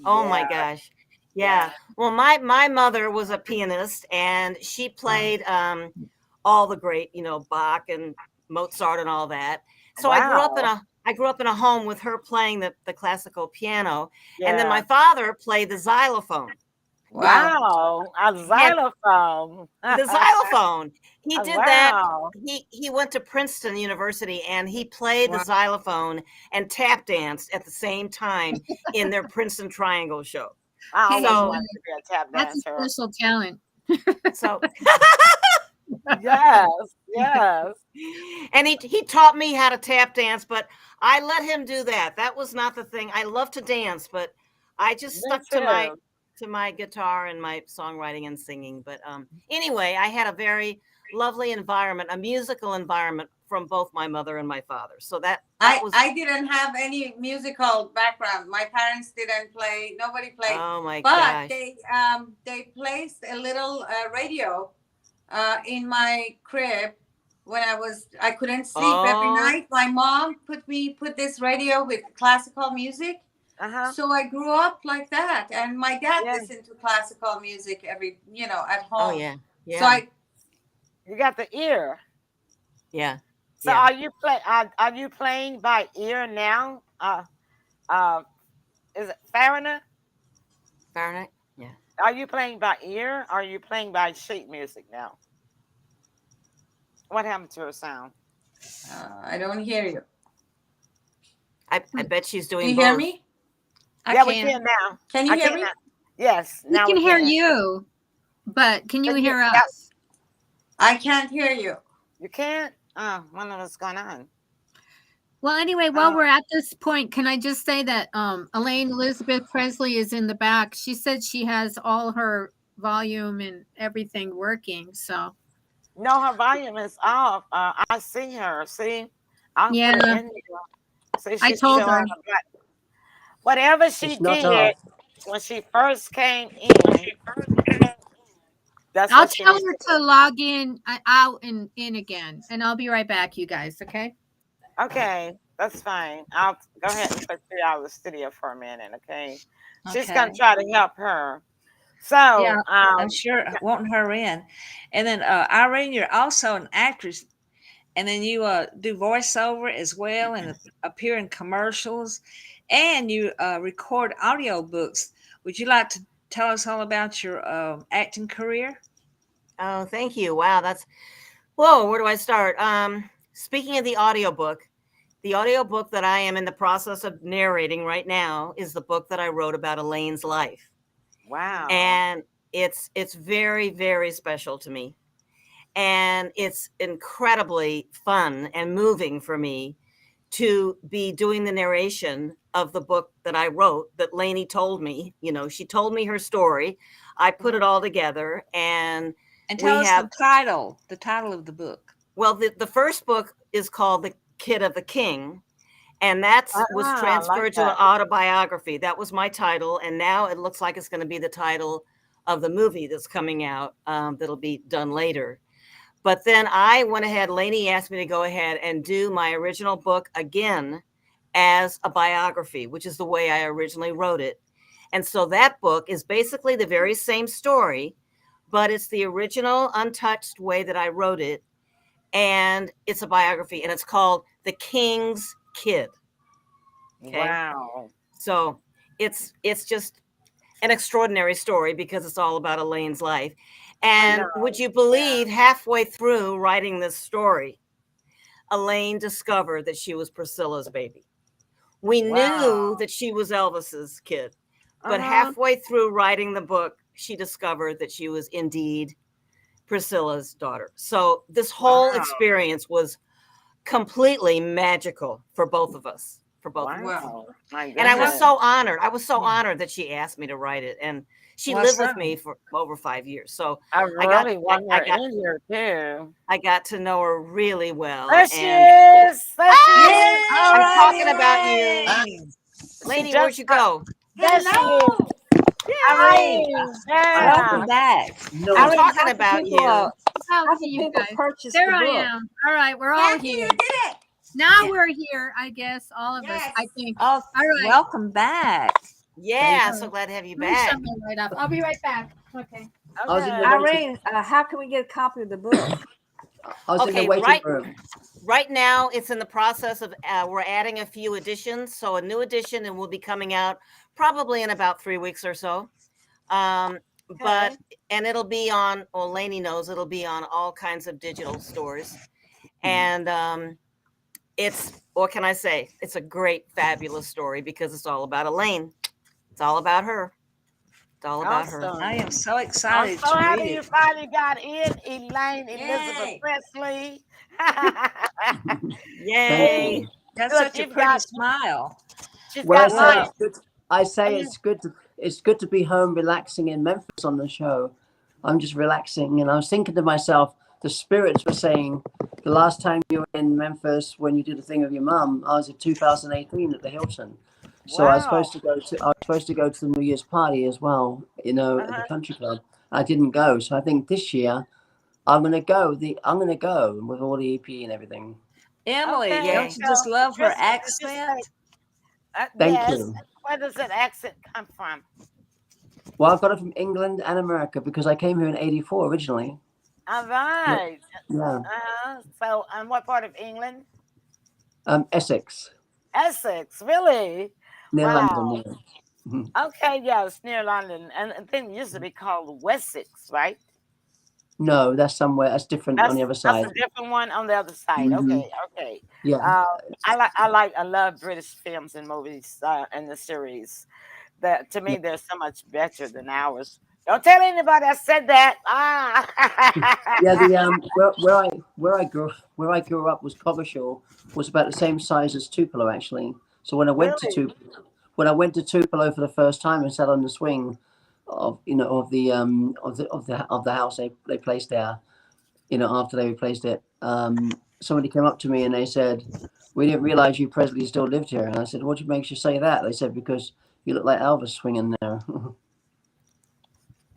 Oh my Yeah, gosh. yeah. Yeah. Well, my mother was a pianist and she played all the great, Bach and Mozart and all that. So Wow. I grew up in a home with her playing the classical piano, and then my Yeah. father played the xylophone. Wow. Wow. A He had xylophone. the xylophone. He did that. Wow. He went to Princeton University and he played the Wow. xylophone and tap danced at the same time in their Princeton Triangle show. I Hey, always So wanted to be a tap that's a dancer. special talent. so Yes. Yes. and he taught me how to tap dance, but I let him do that. That was not the thing. I love to dance, but I just Me stuck too. to my guitar and my songwriting and singing. But anyway, I had a very lovely environment, a musical environment from both my mother and my father. So that was I didn't have any musical background. My parents didn't play. Nobody played. oh my But gosh. they placed a little radio in my crib when I couldn't sleep every Oh, night. My mom put this radio with classical music. Uh-huh. So I grew up like that, and my dad Yeah. listened to classical music at oh home. yeah. So Yeah. You got the ear. Yeah. So Yeah. are you playing by ear now? Uh is it Farinach? Faranak? Yeah. Are you playing by ear? Or are you playing by sheet music now? What happened to her sound? I don't hear you. I bet she's Do doing you hear both. me? I Yeah, we can. can now. Can you I hear can me? now. Yes, We now can we hear can. you, but can you But hear yeah, us? I can't hear you. you can't? Oh, I don't know what's going on. Well, anyway, while Oh, we're at this point, can I just say that Elaine Elizabeth Presley is in the back. She said she has all her volume and everything working. So no, her volume is off. I see her. See, I'll yeah, put it in here. See, I she's told still her. on the black. Whatever she It's not did off. when she first came in, That's I'll what she tell needs her to to log in, out and in again, and I'll be right back, you guys. Okay. do. Okay, that's fine. I'll go ahead and put you out of the studio for a minute, okay? She's gonna Okay. try to help her. Yeah, So, I'm sure wanting her in. And then Irene, you're also an actress, and then you do voiceover as well and appear in commercials, and you record audiobooks. Would you like to tell us all about your acting career? Oh, thank you. Wow, that's whoa. Where do I start? Speaking of the audiobook that I am in the process of narrating right now is the book that I wrote about Elaine's life, wow. and it's very very special to me, and it's incredibly fun and moving for me to be doing the narration of the book that I wrote that Lainey told me. You know, she told me her story. I put it all together, and And tell we us have the title of the book. well, the first book is called The Kid of the King, and that was I like transferred to an that. autobiography. That was my title, and now it looks like it's going to be the title of the movie that's coming out, that'll be done later. But then I went ahead, Lainey asked me to go ahead and do my original book again as a biography, which is the way I originally wrote it. And so that book is basically the very same story, but it's the original untouched way that I wrote it. And it's a biography, and it's called The King's Kid. Okay. Wow. So it's just an extraordinary story because it's all about Elaine's life. I And know. would you Yeah. believe, halfway through writing this story, Elaine discovered that she was Priscilla's baby. We knew Wow. that she was Elvis's kid, but Uh-huh. halfway through writing the book, she discovered that she was indeed Priscilla's daughter. So this whole Wow. experience was completely magical for both of us. For both of us. Wow. My And I was goodness. so honored. I was so Yeah. honored that she asked me to write it. And she Well, lived with so me for over 5 years. So I I got really want I her got in here too. I got to know her really well. There she And is. There she ah, is. all I'm right, talking about you. Elaine. She Lainey, just where'd you go? there she is. Hello. Irene, Irene. I Yeah. welcome back. no. I'm Irene, talking how can about people, you. How how can can you people guys? purchase There the I book? am. All right, we're all Cathy, you here. did it. Now Yeah. we're here, I guess, all of us, Yes. I think. Oh, All right. welcome back. Yeah, All so right. glad to have you Let me shut back. my light up. I'll be right back. Okay. I was in the Okay. waiting. Irene, how can we get a copy of the book? I was in the Okay, waiting right room. right now it's in the process of we're adding a few additions. So a new edition and will be coming out probably in about 3 weeks or so. But Okay. and it'll be on, well, Lainey knows it'll be on all kinds of digital stores. And it's, what can I say? It's a great, fabulous story because it's all about Elaine. It's all about her. It's all about her. Awesome. I am so I'm excited so to happy read you it. finally got in, Elaine Elizabeth Yay. Presley. Yay. you. Got Look, such a pretty smile. she's Well, I got say light. it's good. I say And it's good to be home relaxing in Memphis on the show. I'm just relaxing, and I was thinking to myself, the spirits were saying the last time you were in Memphis when you did the thing with your mum, I was in 2018 at the Hilton. So I was wow. supposed to go to the New Year's party as well, at the Uh-huh. country club. I didn't go, so I think this year I'm gonna go. I'm gonna go with all the EP and everything. Emily, Okay. don't Yay. you just So, love her Crystal, did you accent? say Thank yes? you. Where does that accent come from? Well, I've got it from England and America because I came here in '84 originally. All Yeah, right. yeah. So, what part of England? Essex, Essex, really? near Wow. London. Yeah. Mhm. Okay, yeah, it's near London, and I think it used to be called Wessex, right? No, that's somewhere. That's different on the other That's a side. different one on the other side. Hmm. Okay, okay. Yeah. Uh, I love British films and movies and the series. That to Yeah. me, they're so much better than ours. Don't tell anybody I said that. Yeah. Ah. The where I grew up was Coggeshall, was about the same size as Tupelo actually. So Really? when I went to Tupelo for the first time and sat on the swing of of the house they placed there, after they replaced it, somebody came up to me and they said, "We didn't realize you Presley still lived here." And I said, "What makes you say that?" They said, "Because you look like Elvis swinging there."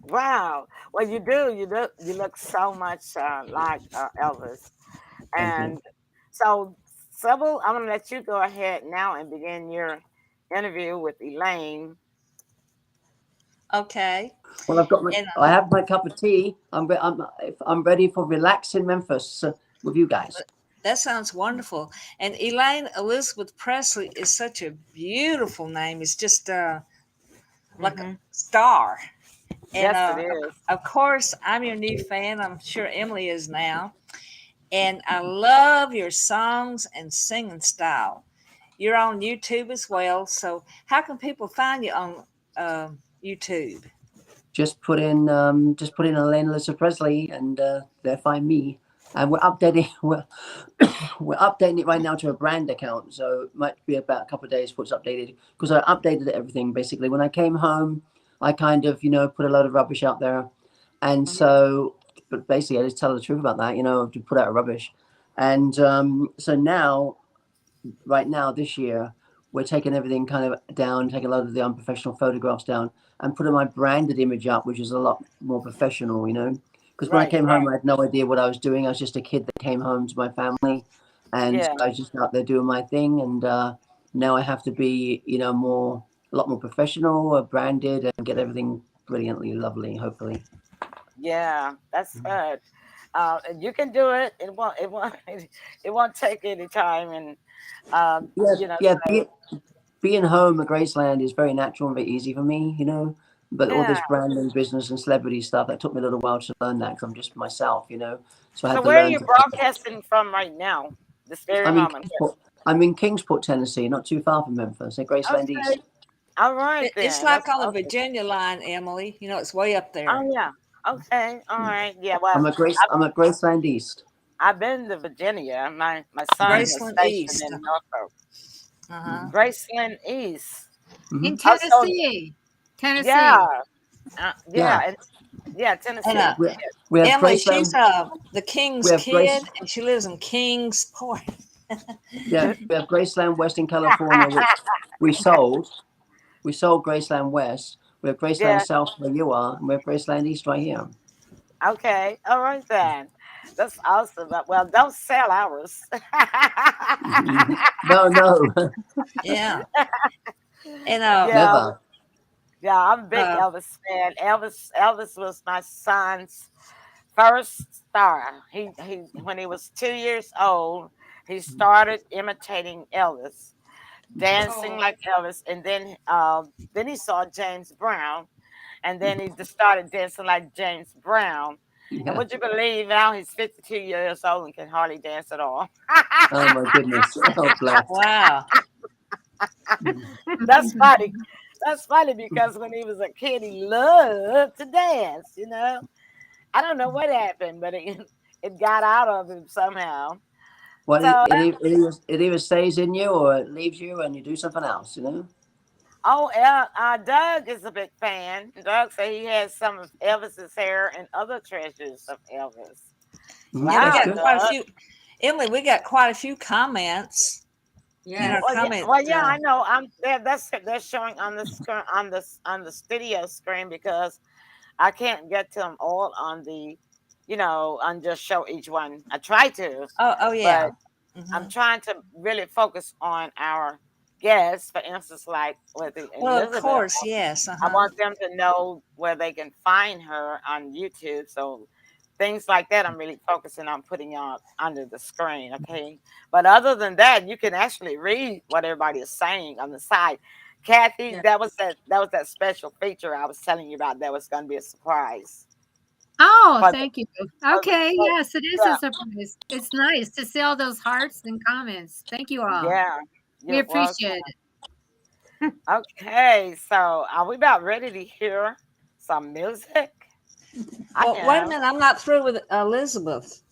Wow. Well, you do. You look so much like Elvis. Thank you. And so, Sybil, I'm gonna let you go ahead now and begin your interview with Elaine. Okay. Well, And I have my cup of tea. I'm ready for relaxing Memphis with you guys. that sounds wonderful. And Elaine Elizabeth Presley is such a beautiful name. It's just like a Hmm. star. And Yes, it is. of course, I'm your new fan. I'm sure Emily is now. And I love your songs and singing style. You're on YouTube as well. So, how can people find you on YouTube? Just put in Elaine Elizabeth Presley, and they'll find me. And we're updating. We're updating it right now to a brand account, so it might be about a couple of days before it's updated. Because I updated everything basically when I came home. I kind of put a load of rubbish out there, and Hmm. so but basically I just tell the truth about that. To put out rubbish, and so now right now this year we're taking everything kind of down, taking a lot of the unprofessional photographs down, and putting my branded image up, which is a lot more professional. Because when I Right, came home, right. I had no idea what I was doing. I was just a kid that came home to my family, and Yeah, I was just out there doing my thing. And now I have to be, a lot more professional, branded, and get everything brilliantly lovely. Hopefully, yeah. That's good. You can do it. It won't take any time. And yeah, you know, yeah. so Being home at Graceland is very natural and very easy for me. But all yeah. this branding business and celebrity stuff, that took me a little while to learn that because I'm just myself. So I So had to where are learn you to. broadcasting from right now? This very I'm in moment. Kingsport. I'm in Kingsport, Tennessee, not too far from Memphis, at Graceland Okay. East. All right It's then. like That's on the awesome. Virginia line, Emily. It's way up Oh there. yeah. Okay. All right. Yeah. Well, I'm at Graceland East. I've been to Virginia. My son was Graceland stationed East. in Norfolk. Uh-huh. Graceland East. Hmm. In Also, Tennessee. yeah, Tennessee. yeah, Yeah, and yeah, And Tennessee. we have Emily, she's Graceland. the We king's have kid, Grace. and she lives in Kingsport. Yeah, we have Graceland West in California, which we sold. We sold Graceland West. We have Graceland Yeah. South where you are, and we have Graceland East right here. Okay. All right then. That's awesome. Well, don't sell ours. Mhm. No, no, Yeah. And Yeah, never. yeah. I'm a big uh, Elvis fan. Elvis was my son's first star. He when he was 2 years old, he started imitating Elvis, dancing Oh, like Elvis, and then he saw James Brown, and then he just started dancing like James Brown. And Yeah. would you believe now he's 52 years old and can hardly dance at all? Oh my goodness. Oh bless. wow. That's funny. That's funny because when he was a kid, he loved to dance. I don't know what happened, but it got out of him somehow. Well, So it either stays in you or it leaves you, and you do something else. Oh, Doug is a big fan. Doug said he has some of Elvis's hair and other treasures of Elvis. Yeah, we That's Wow, got good. quite a Doug. few. Emily, we got quite a few comments in our yes. comment. Well, yeah, I know. I'm there. They're showing on the screen on the studio screen because I can't get to them all on and just show each one. I try to, Oh, but yeah. I'm Hmm. trying to really focus on our guests. For instance, like with Well, of Elizabeth. course, yes. I Uh-huh. want them to know where they can find her on YouTube. So things like that, I'm really focusing on putting on under the screen. Okay. But other than that, you can actually read what everybody is saying on the side. Cathy, Yeah. that was that special feature I was telling you about. That was going to be a surprise Oh, for the, thank you. for the Okay, for, yes, it is a surprise. It's nice to see all those hearts and comments. Thank you yeah, all. yeah. We You're welcome. appreciate it. Okay, so are we about ready to hear some music? I Well, wait a am. minute. I'm not through with Elizabeth.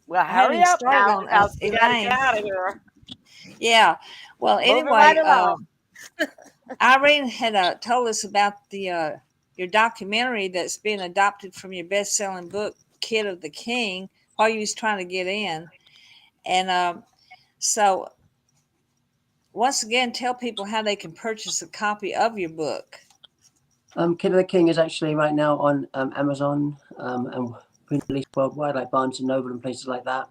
Well, I haven't hurry even up started now on because we got to get Elaine. out of here. Yeah. Well, Moving right anyway, along. Irene had told us about your documentary that's being adopted from your best-selling book, Kid of the King, while you was trying to get in. And so, once again, tell people how they can purchase a copy of your book. Kid of the King is actually right now on Amazon and been released worldwide, like Barnes and Noble and places like that.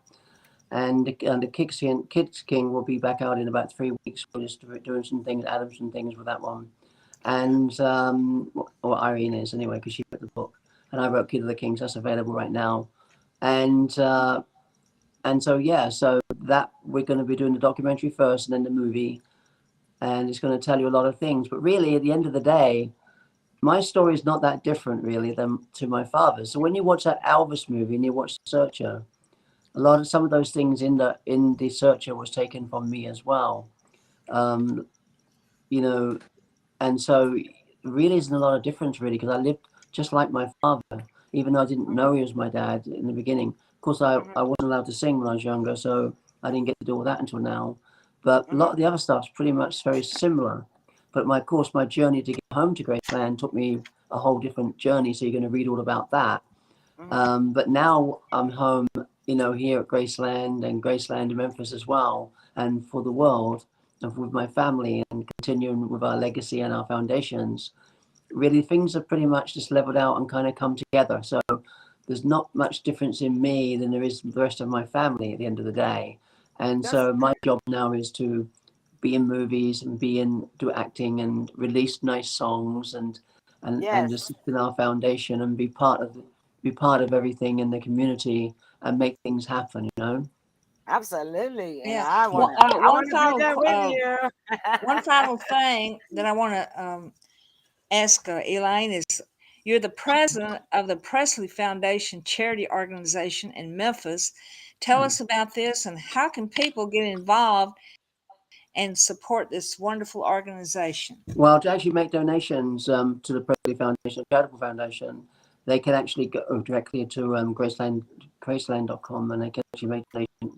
And the Kids King will be back out in about 3 weeks. We're just doing some things, adding some things with that one. And or Irene is anyway, because she wrote the book, and I wrote Kid of the Kings. That's available right now. And so yeah, so that we're going to be doing the documentary first and then the movie, and it's going to tell you a lot of things. But really, at the end of the day, my story is not that different really than to my father's. So when you watch that Elvis movie and you watch Searcher, some of those things in the Searcher was taken from me as well. You know, and so really isn't a lot of difference really, because I lived just like my father, even though I didn't know he was my dad in the beginning. Of course, I wasn't allowed to sing when I was younger, so I didn't get to do all that until now. But a lot of the other stuff's pretty much very similar. But of course, my journey to get home to Graceland took me a whole different journey. So you're going to read all about that. But now I'm home, here at Graceland and Graceland in Memphis as well, and for the world, and with my family, and continuing with our legacy and our foundations. Really, things have pretty much just leveled out and kind of come together. So there's not much difference in me than there is the rest of my family at the end of the day. And so my job now is to be in movies and do acting and release nice songs and just in our foundation and be part of everything in the community and make things happen, Absolutely. And Yeah. I Well, want to be there with you. one final thing that I want to ask Elaine is, you're the president of the Presley Foundation charity organization in Memphis. Tell us about this, and how can people get involved and support this wonderful organization? Well, to actually make donations to the Presley Foundation, charitable foundation, they can actually go directly to Graceland.com, and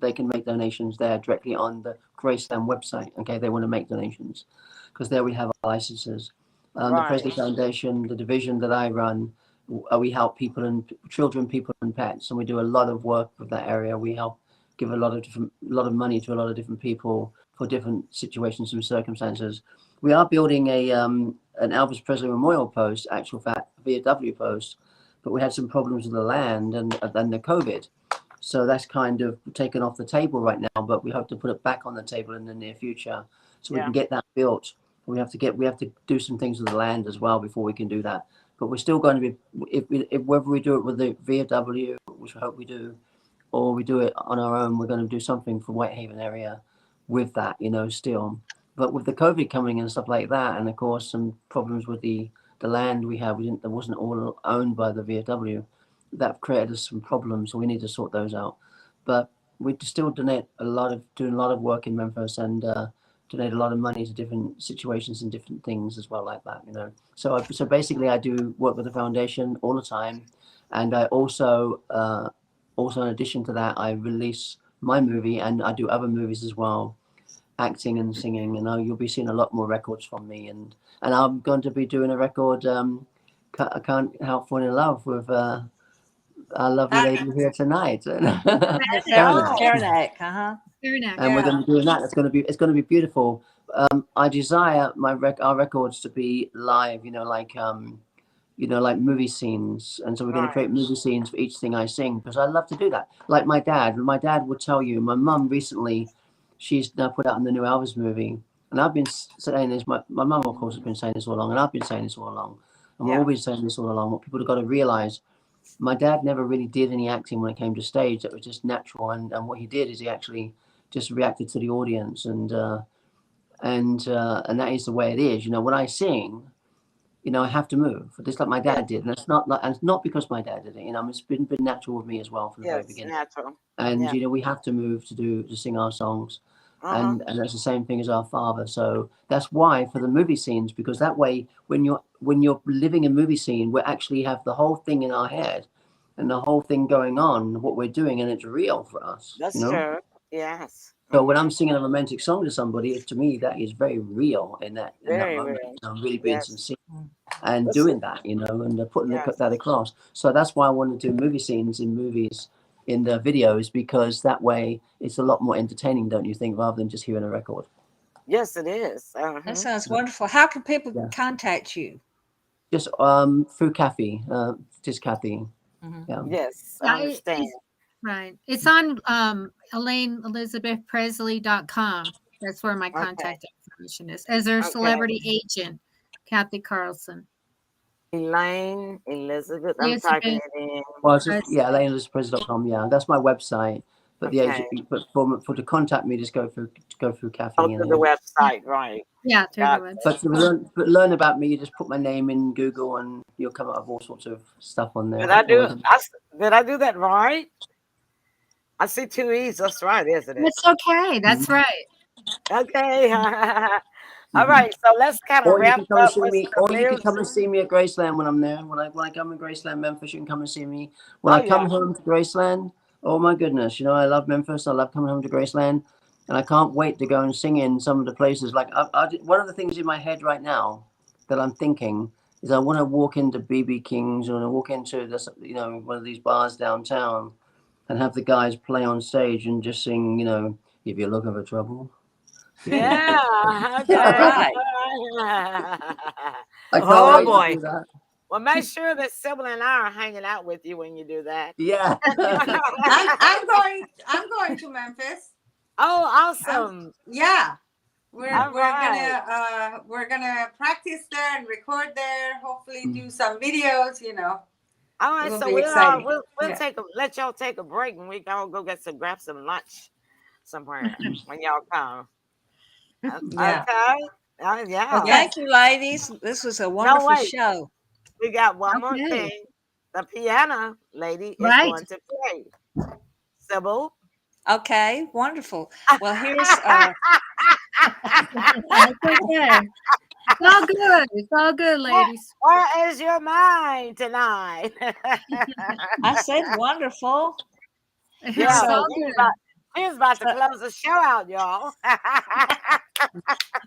they can make donations there directly on the Graceland website. Okay, they want to make donations because there we have our licenses. The Presley Foundation, the division that I run, we help people and children, people and pets, and we do a lot of work with that area. We help give a lot of money to a lot of different people for different situations and circumstances. We are building an Elvis Presley memorial post, actual fact, VW post, but we had some problems with the land and the COVID. So that's kind of taken off the table right now, but we hope to put it back on the table in the near future so we can get that built. We have to do some things with the land as well before we can do that. But we're still going to be, whether we do it with the VW, which I hope we do, or we do it on our own, we're going to do something for Whitehaven area with that, still. But with the COVID coming and stuff like that, and of course some problems with the land we have, it wasn't all owned by the VW. That created us some problems, so we need to sort those out. But we still doing a lot of work in Memphis, and donate a lot of money to different situations and different things as well, like that, So basically, I do work with the foundation all the time, and I also in addition to that, I release my movie, and I do other movies as well, acting and singing. And you'll be seeing a lot more records from me, and I'm going to be doing a record. I Can't Help Falling in Love with our lovely lady here tonight. Faranak, And we're going to be doing that. It's going to be beautiful. I desire our records to be live, like movie scenes. And so we're going to create movie scenes for each thing I sing, because I love to do that. Like my dad would tell you. My mum recently, she's now put out in the new Elvis movie, and I've been saying this. My mum, of course, has been saying this all along, and I've been saying this all along, and we've all been saying this all along. What people have got to realize. My dad never really did any acting when it came to stage. That was just natural, and what he did is he actually just reacted to the audience, and that is the way it is. When I sing, I have to move, just like my dad did, and it's not because my dad did it. It's been natural with me as well from the very beginning. Natural. And we have to move to sing our songs, and that's the same thing as our father. So that's why for the movie scenes, because that way when you're living a movie scene, we actually have the whole thing in our head, and the whole thing going on, what we're doing, and it's real for us. That's true. Yes. So when I'm singing a romantic song to somebody, to me that is very real in that moment. Real. I'm really being sincere and doing that, and putting that across. So that's why I want to do movie scenes in movies, in the videos, because that way it's a lot more entertaining, don't you think, rather than just hearing a record? Yes, it is. That sounds wonderful. How can people contact you? Just through Cathy, just Cathy. Mhm. Yeah. Yes, I Yeah, understand. right. It's on ElaineElizabethPresley.com. That's where my Okay. contact information is. As their Okay. celebrity agent, Cathy Carlson. Elaine Elizabeth. I'm typing Elizabeth it in. Well, it's just Presley. ElaineElizabethPresley.com. Yeah, that's my website. But the Okay. agent, but for to contact me, just go through Go Cathy. to the website, right? Yeah, through the Got website. But to learn about me, you just put my name in Google, and you'll come up with all sorts of stuff on there. Did I do? Did I do that right? I see two E's. That's right, isn't it? That's okay. That's right. Okay. All right. So let's kind of Or you wrap can come and up see with me. some Or you can come and music. see me at Graceland when I'm there. When I come in Graceland, Memphis, you can come and see me. When Oh I come yeah. home to Graceland, oh my goodness, I love Memphis. I love coming home to Graceland, and I can't wait to go and sing in some of the places. Like one of the things in my head right now that I'm thinking is I want to walk into BB King's, or I walk into this, one of these bars downtown, and have the guys play on stage and just sing, if you're looking for trouble. Yeah. All Okay. right. I can't Oh wait to boy. do that. Well, make sure that Sybil and I are hanging out with you when you do that. Yeah. I'm going to Memphis. Oh, awesome. Yeah. We're All we're right. gonna practice there and record there. Hopefully do some videos, All It right. will So be we'll exciting. we'll Yeah. let y'all take a break, and we gonna go grab some lunch somewhere when y'all come. Yeah. Okay. Well, Yeah. thank you, ladies. This was a No, wonderful wait. show. We got one more Okay. thing. The piano lady is Right. going to play. Sybil. Okay, wonderful. Well, here's That's okay. It's all good. It's all good, ladies. Where is your mind tonight? I said wonderful. Yeah, It's So, all good. she's about to so close the show out, y'all.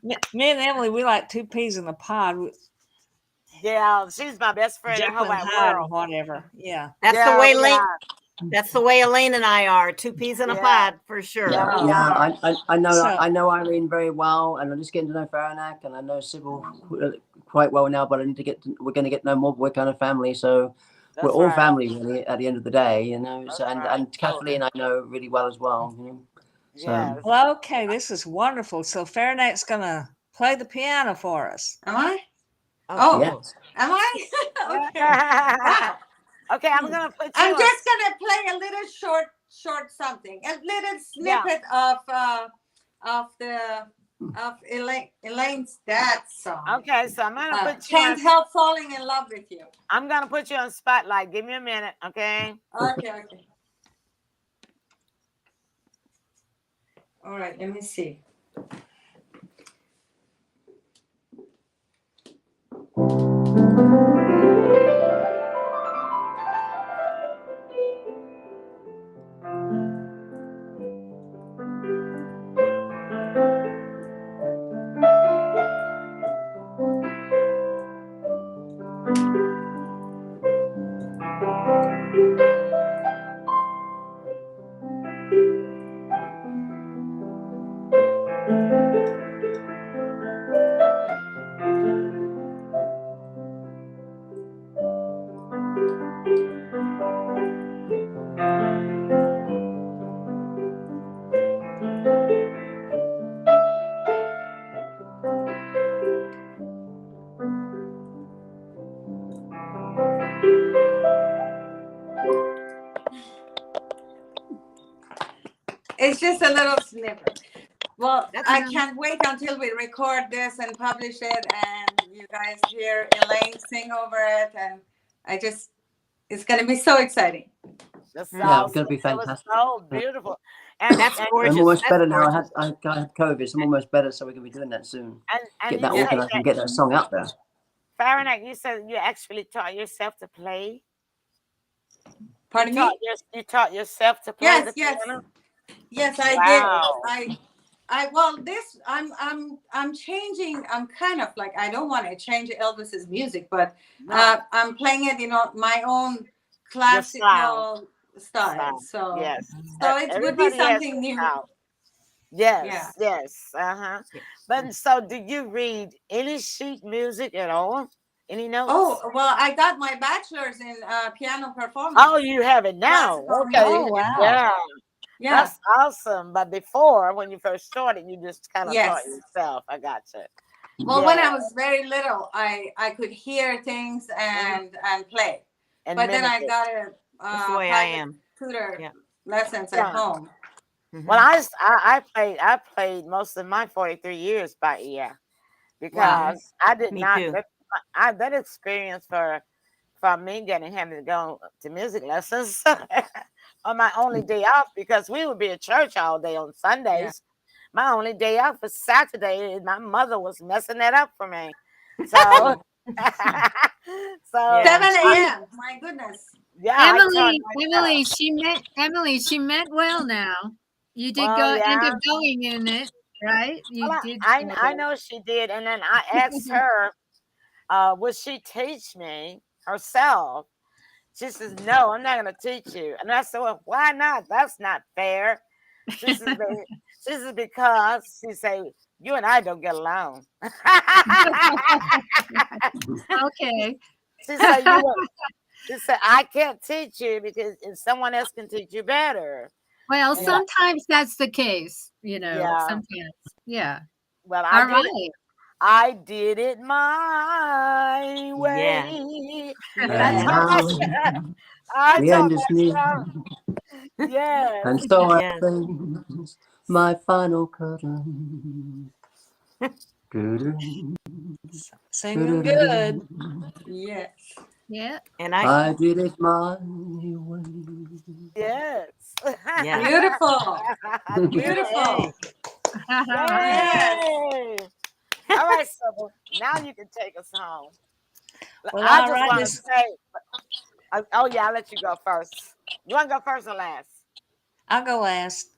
me and Emily, we like two peas in a pod, Yeah, she's my best friend in the whole Jekyll and wide Hyde world. and whatever. Yeah. That's the Yeah, way we Elaine. are. That's the way Elaine and I are. Two peas in a Yeah, pod for sure. yeah, we Yeah, are. So, I know Irene very well, and I'm just getting to know Faranak, and I know Sybil quite well now. But I need to we're going to get to know more. We're kind of family, so we're That's all right. family really at the end of the day, That's So, right. and Kathleen I know really well as well, So Yes. well, okay, this is wonderful. So Farinach's gonna play the piano for us. Am I? Oh, Oh, yes, am I? Okay. Wow. okay, I'm gonna put you I'm on. just gonna play a little short something, a little Yeah. snippet of Elaine's dad's song. Okay, so I'm gonna put you Can't on. help falling in love with you. I'm gonna put you on spotlight. Give me a minute, okay? Okay. All right, let me see. It's just a little snippet. Well, I can't wait until we record this and publish it, and you guys hear Elaine sing over it, and it's going to be so exciting. That's yeah, it's awesome. going to be It was fantastic. so beautiful. And That's and, I'm gorgeous. almost That's better now. gorgeous. I had COVID, so I'm almost better, so we can be doing that soon. and Get you that say organized that and get that song out there. Faranak, you said you actually taught yourself to play. Pardon me? You taught yourself to play Yes, the yes, piano. yes, I Wow. did. Well, this I'm changing. I'm kind of like, I don't want to change Elvis's music, but No, I'm playing it, my own your classical style. style. So Yes. it would be Everybody has something a new. style. Yeah. Yes. Yes. Uh-huh. But so do you read any sheet music at all? Any notes? Oh, well, I got my bachelor's in piano performance. Oh, you have it now. Classical Okay. Oh, music. wow. Yeah. Yeah. That's awesome. But before, when you first started, you just kind of taught Yes. yourself. I got you. Well, when Yeah. I was very little, I could hear things and play. And But then mimic I it. got a That's the way I private am. tutor Yeah. lessons at Yeah. home. Well, Mhm. I played most of my 43 years by ear Wow. because I did Me not too. that experience for me having to go to music lessons on my only day off because we would be at church all day on Yeah. Sundays. My only day off was Saturday, and my mother was messing that up for me. So, so Yeah. 7 a.m. My goodness. yeah, I taught Emily, myself. she meant well now. You did Well, go end yeah. up going in it, right? You Well, did go I know she did, and then I asked her, would she teach me herself? She says, "No, I'm not going to teach you." And I said, "Well, why not? That's not fair." She says, "She says because she say you and I don't get along." Okay. She said, "You." She said, "I can't teach you because if someone else can teach you better." Well, And sometimes that's the case, yeah, sometimes. Yeah. well, All right. I did it my Yeah. way, and And Yeah. now I the taught end is near, myself. Yes, and so I Yes. face my final curtain. Doo-doo, Singing good. doo-doo-doo. Yes. Yeah. And I did it my way. yes. yeah. Beautiful. I did it. Beautiful. Yes. Yay! All right, so now you can take us home. Well, I all just right. want to say, oh yeah, I'll let you go first. You want to go first or last? I'll go last.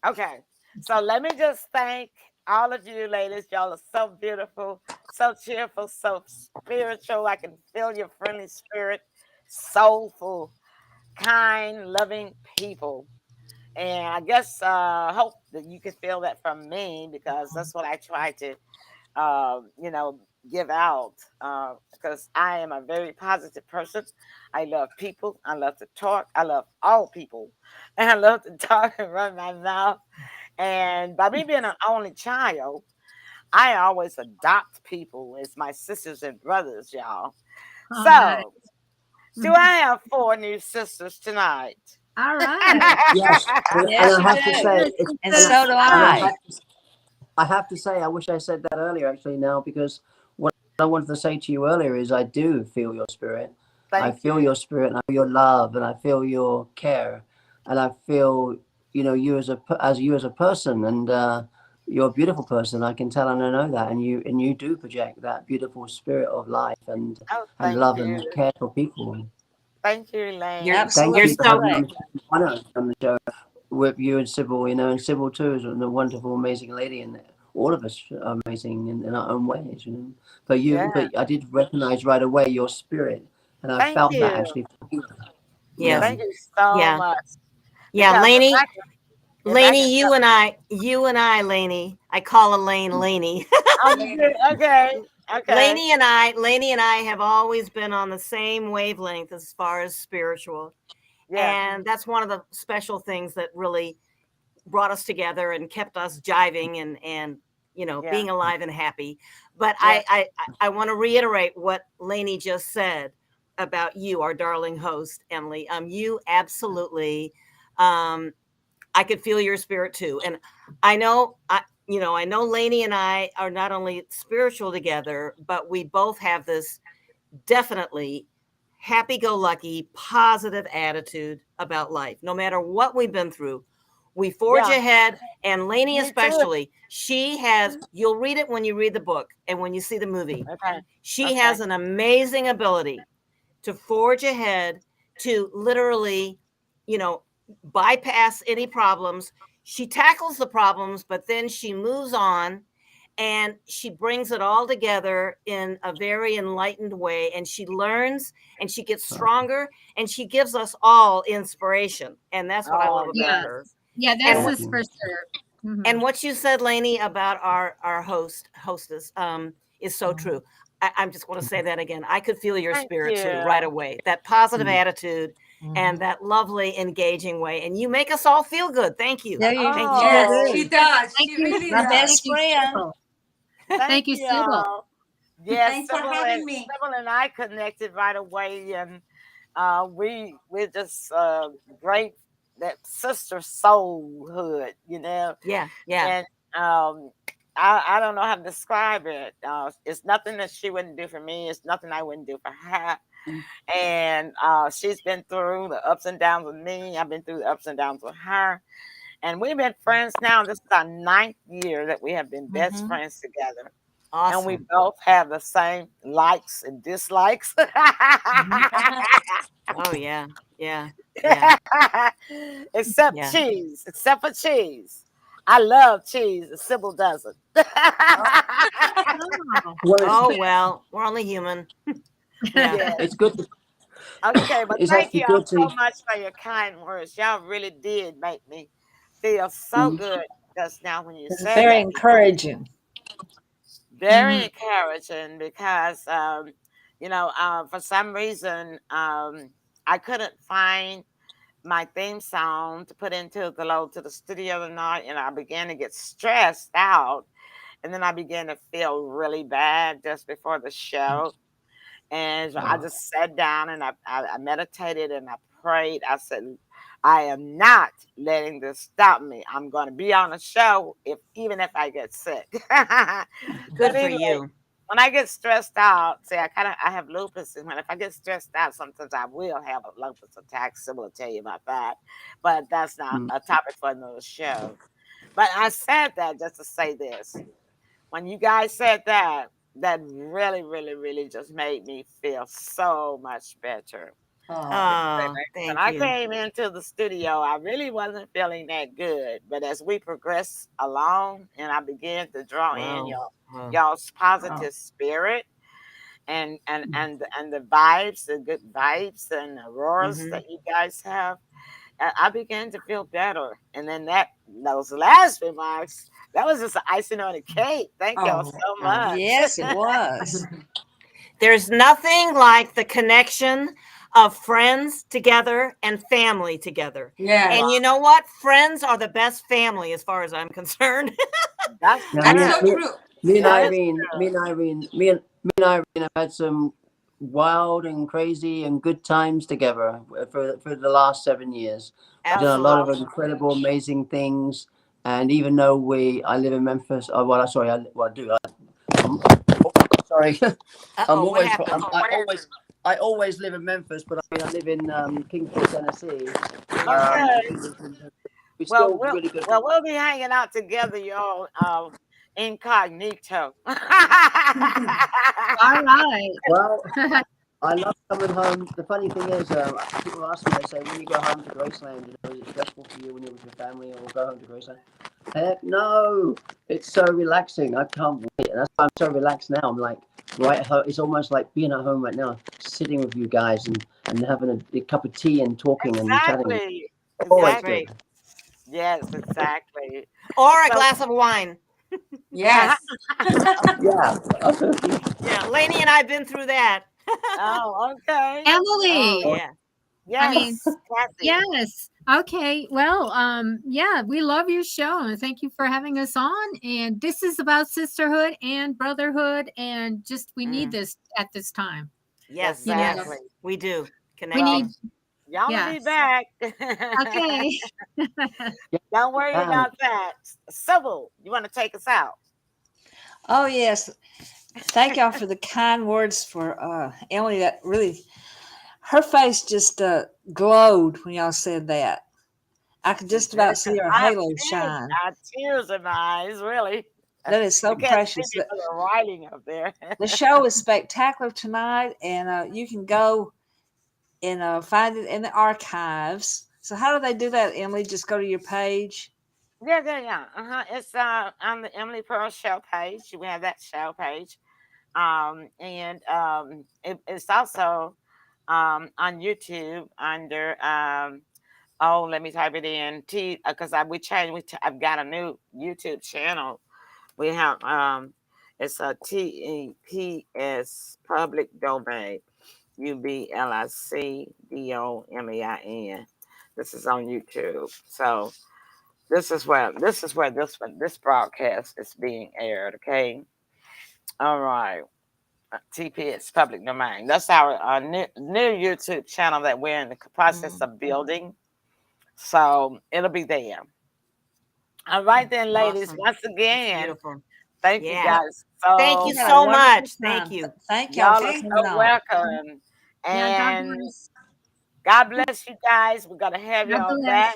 Okay. So let me just thank all of you ladies. Y'all are so beautiful, so cheerful, so spiritual. I can feel your friendly spirit, soulful, kind, loving people. And I guess hope that you can feel that from me because that's what I try to you know, give out because I am a very positive person. I love people. I love to talk. I love all people. And I love to talk and run my mouth. And by me being an only child, I always adopt people as my sisters and brothers, y'all. Oh, nice. So, do I have four new sisters tonight? All right. Yes, and Yes, I you have to do. say, And and so do I I. have to say, I wish I said that earlier actually now because what I wanted to say to you earlier is I do feel your spirit. I Thank feel you. your spirit and I feel your love and I feel your care and I feel you as you as a person and you're a beautiful person. I can tell and I know that and you do project that beautiful spirit of life Oh, and thank love and you. care for people. Thank you, Elaine. You're Thank you're you Absolutely for so having me correct. on the show with you and Sybil, and Sybil too is a wonderful, amazing lady, and all of us are amazing in our own ways. Yeah. But I did recognize right away your spirit, and I Thank felt that you. actually. yes. Yeah. Thank you so Yeah. much. Yeah, Because Lainey. if I can Lainey, you and I, Lainey. I call Elaine Lainey. oh, you did? Okay. Okay. Lainey and I have always been on the same wavelength as far as spiritual. Yeah. And that's one of the special things that really brought us together and kept us jiving and Yeah. being alive and happy. But Yeah. I want to reiterate what Lainey just said about you, our darling host, Emily. You absolutely I could feel your spirit too. And I know I know Lainey and I are not only spiritual together, but we both have this definitely happy-go-lucky, positive attitude about life. No matter what we've been through, we forge Yeah. ahead. And Lainey Me too. especially, you'll read it when you read the book and when you see the movie. Okay. She Okay. has an amazing ability to forge ahead, to literally, you know, bypass any problems. She tackles the problems, but then she moves on and she brings it all together in a very enlightened way. And she learns and she gets stronger and she gives us all inspiration. And that's what I love Oh, about Yeah. her. Yeah, And this Thank what is you. for sure. Mhm. and what you said, Lainey, about our hostess is so true. I'm just going to say that again. I could feel your Thank spirit too you. right away. That positive attitude and that lovely, engaging way. And you make us all feel good. Thank you. Yeah, you Thank Oh, you. Yes, sure she do. does. Thank She you. really My does. best Thank you, friend. Sybil. thank Thank you, Sybil. you. Yes, Thanks for having me. Sybil and I connected right away, and we're just great, that sister soulhood, Yeah. Yeah. and um, I don't know how to describe it. It's nothing that she wouldn't do for me. It's nothing I wouldn't do for her. And she's been through the ups and downs with me. I've been through the ups and downs with her. And we've been friends now. This is our 9th year that we have been best friends together. And we Awesome. both have the same likes and dislikes. Oh, yeah. Yeah. Yeah. Except Yeah. cheese. Except for cheese. I love cheese. And Sybil doesn't. Oh, Well, Oh, well, we're only human. Yeah. Yeah. it's good. Okay, but It's thank actually you all good so to. much for your kind words. Y'all really did make me feel so Mm, good just now when you It's said very that. encouraging. Very encouraging because, for some reason, I couldn't find my theme song to put into the load to the studio tonight, and I began to get stressed out, and then I began to feel really bad just before the show. And so I just sat down and I meditated and I prayed. I said, I am not letting this stop me. I'm going to be on the show even if I get sick. But Good for anyway, you. when I get stressed out, see, I have lupus, and when if I get stressed out, sometimes I will have a lupus attack. Someone will tell you about that, but that's not mm. a topic for another show. But I said that just to say this: when you guys said that, that really, really, really just made me feel so much better. Oh, Oh, When thank I you. came into the studio, I really wasn't feeling that good. But as we progressed along and I began to draw in Wow. Wow. y'all's oh. positive spirit and the vibes, the good vibes and the roars Mm-hmm. that you guys have, I began to feel better. And then those last remarks, that was just the icing on the cake. Thank y'all Oh, so Oh. much. Yes, it was. There's nothing like the connection of friends together and family together. yes. And you know what? Friends are the best family as far as I'm concerned. That's Now, That's true. so true. That is Me and Irene have had some wild and crazy and good times together for the last 7 years. We've that's done a lot of Absolutely. awesome. incredible, amazing things. And even though I live in Memphis, I do. I'm, sorry, I'm Uh-oh, what always, happened? I always live in Memphis, but I live in Kingsport, Tennessee. Um, Okay. we Well, still really good. we'll be hanging out together, y'all, incognito. all right. Well, I love coming home. The funny thing is, people ask me, they say, when you go home to Graceland, is it stressful for you when you're with your family or go home to Graceland? Heck no, it's so relaxing. I can't wait. And that's why I'm so relaxed now. I'm like, right at home. It's almost like being at home right now, sitting with you guys and having a cup of tea and talking and chatting. Exactly. Always That's Exactly. good. right. Yes, exactly. Or a So, glass of wine. Yes. Yeah. Yeah, Lainey and I have been through that. oh, okay. Oh, Emily, yeah. I mean, Yes, Kathy. yes. Okay. Well, yeah, we love your show and thank you for having us on. And this is about sisterhood and brotherhood, and just we need Mm. this at this time. Yes, You know, Exactly. yes, we do. we Well, need, Connecting. y'all will be yes. back. Okay. Don't worry And about that. Sybil, you want to take us out? Oh, yes. Thank y'all for the kind words for Emily. That really, her face just glowed when y'all said that. I could just about see her I have halo tears. shine. I have tears in my eyes, really. That is so You can't see precious. me for the writing up there. The show is spectacular tonight, and you can go and find it in the archives. So, how do they do that, Emily? Just go to your page. Yeah. It's on the Emily Pearl show page. We have that show page. And it's also on YouTube under let me type it in because I've got a new YouTube channel. We have It's a TEPS public domain. UBLICDOMEIN. This is on YouTube. So this broadcast is being aired. Okay. All right. TPS public domain. That's our new YouTube channel that we're in the process of building. So it'll be there. All right then, ladies. Awesome. Once again, Beautiful. thank you Yeah. guys so Thank you We had a so wonderful much. time. Thank you. Thank y'all Y'all for are coming so on. welcome. Yeah, God And bless. God bless you guys. We're gonna have God y'all bless. back.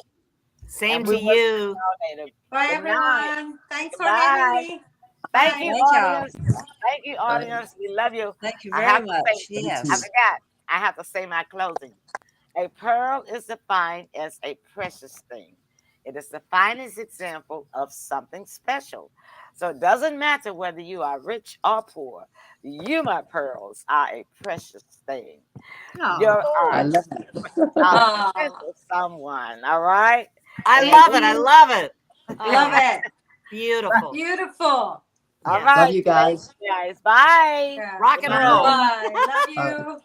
Same And to we will see you. y'all later. Bye, Good night. everyone. Thanks for having Goodbye. me. Thank Bye. you, Thank y'all. audience. Thank you, audience. We love you. Thank you I very have to much. say, Yes. I forgot. I have to say my closing. A pearl is defined as a precious thing. It is the finest example of something special. So it doesn't matter whether you are rich or poor. You, my pearls, are a precious thing. Oh, You I are love it. a Oh, special someone. All right. I And love it. I love it. love it. Beautiful. Beautiful. all Yeah. right. Love you Thank guys. you guys. Bye. Yeah. Rock and Goodbye. roll. Bye. Love All right. you.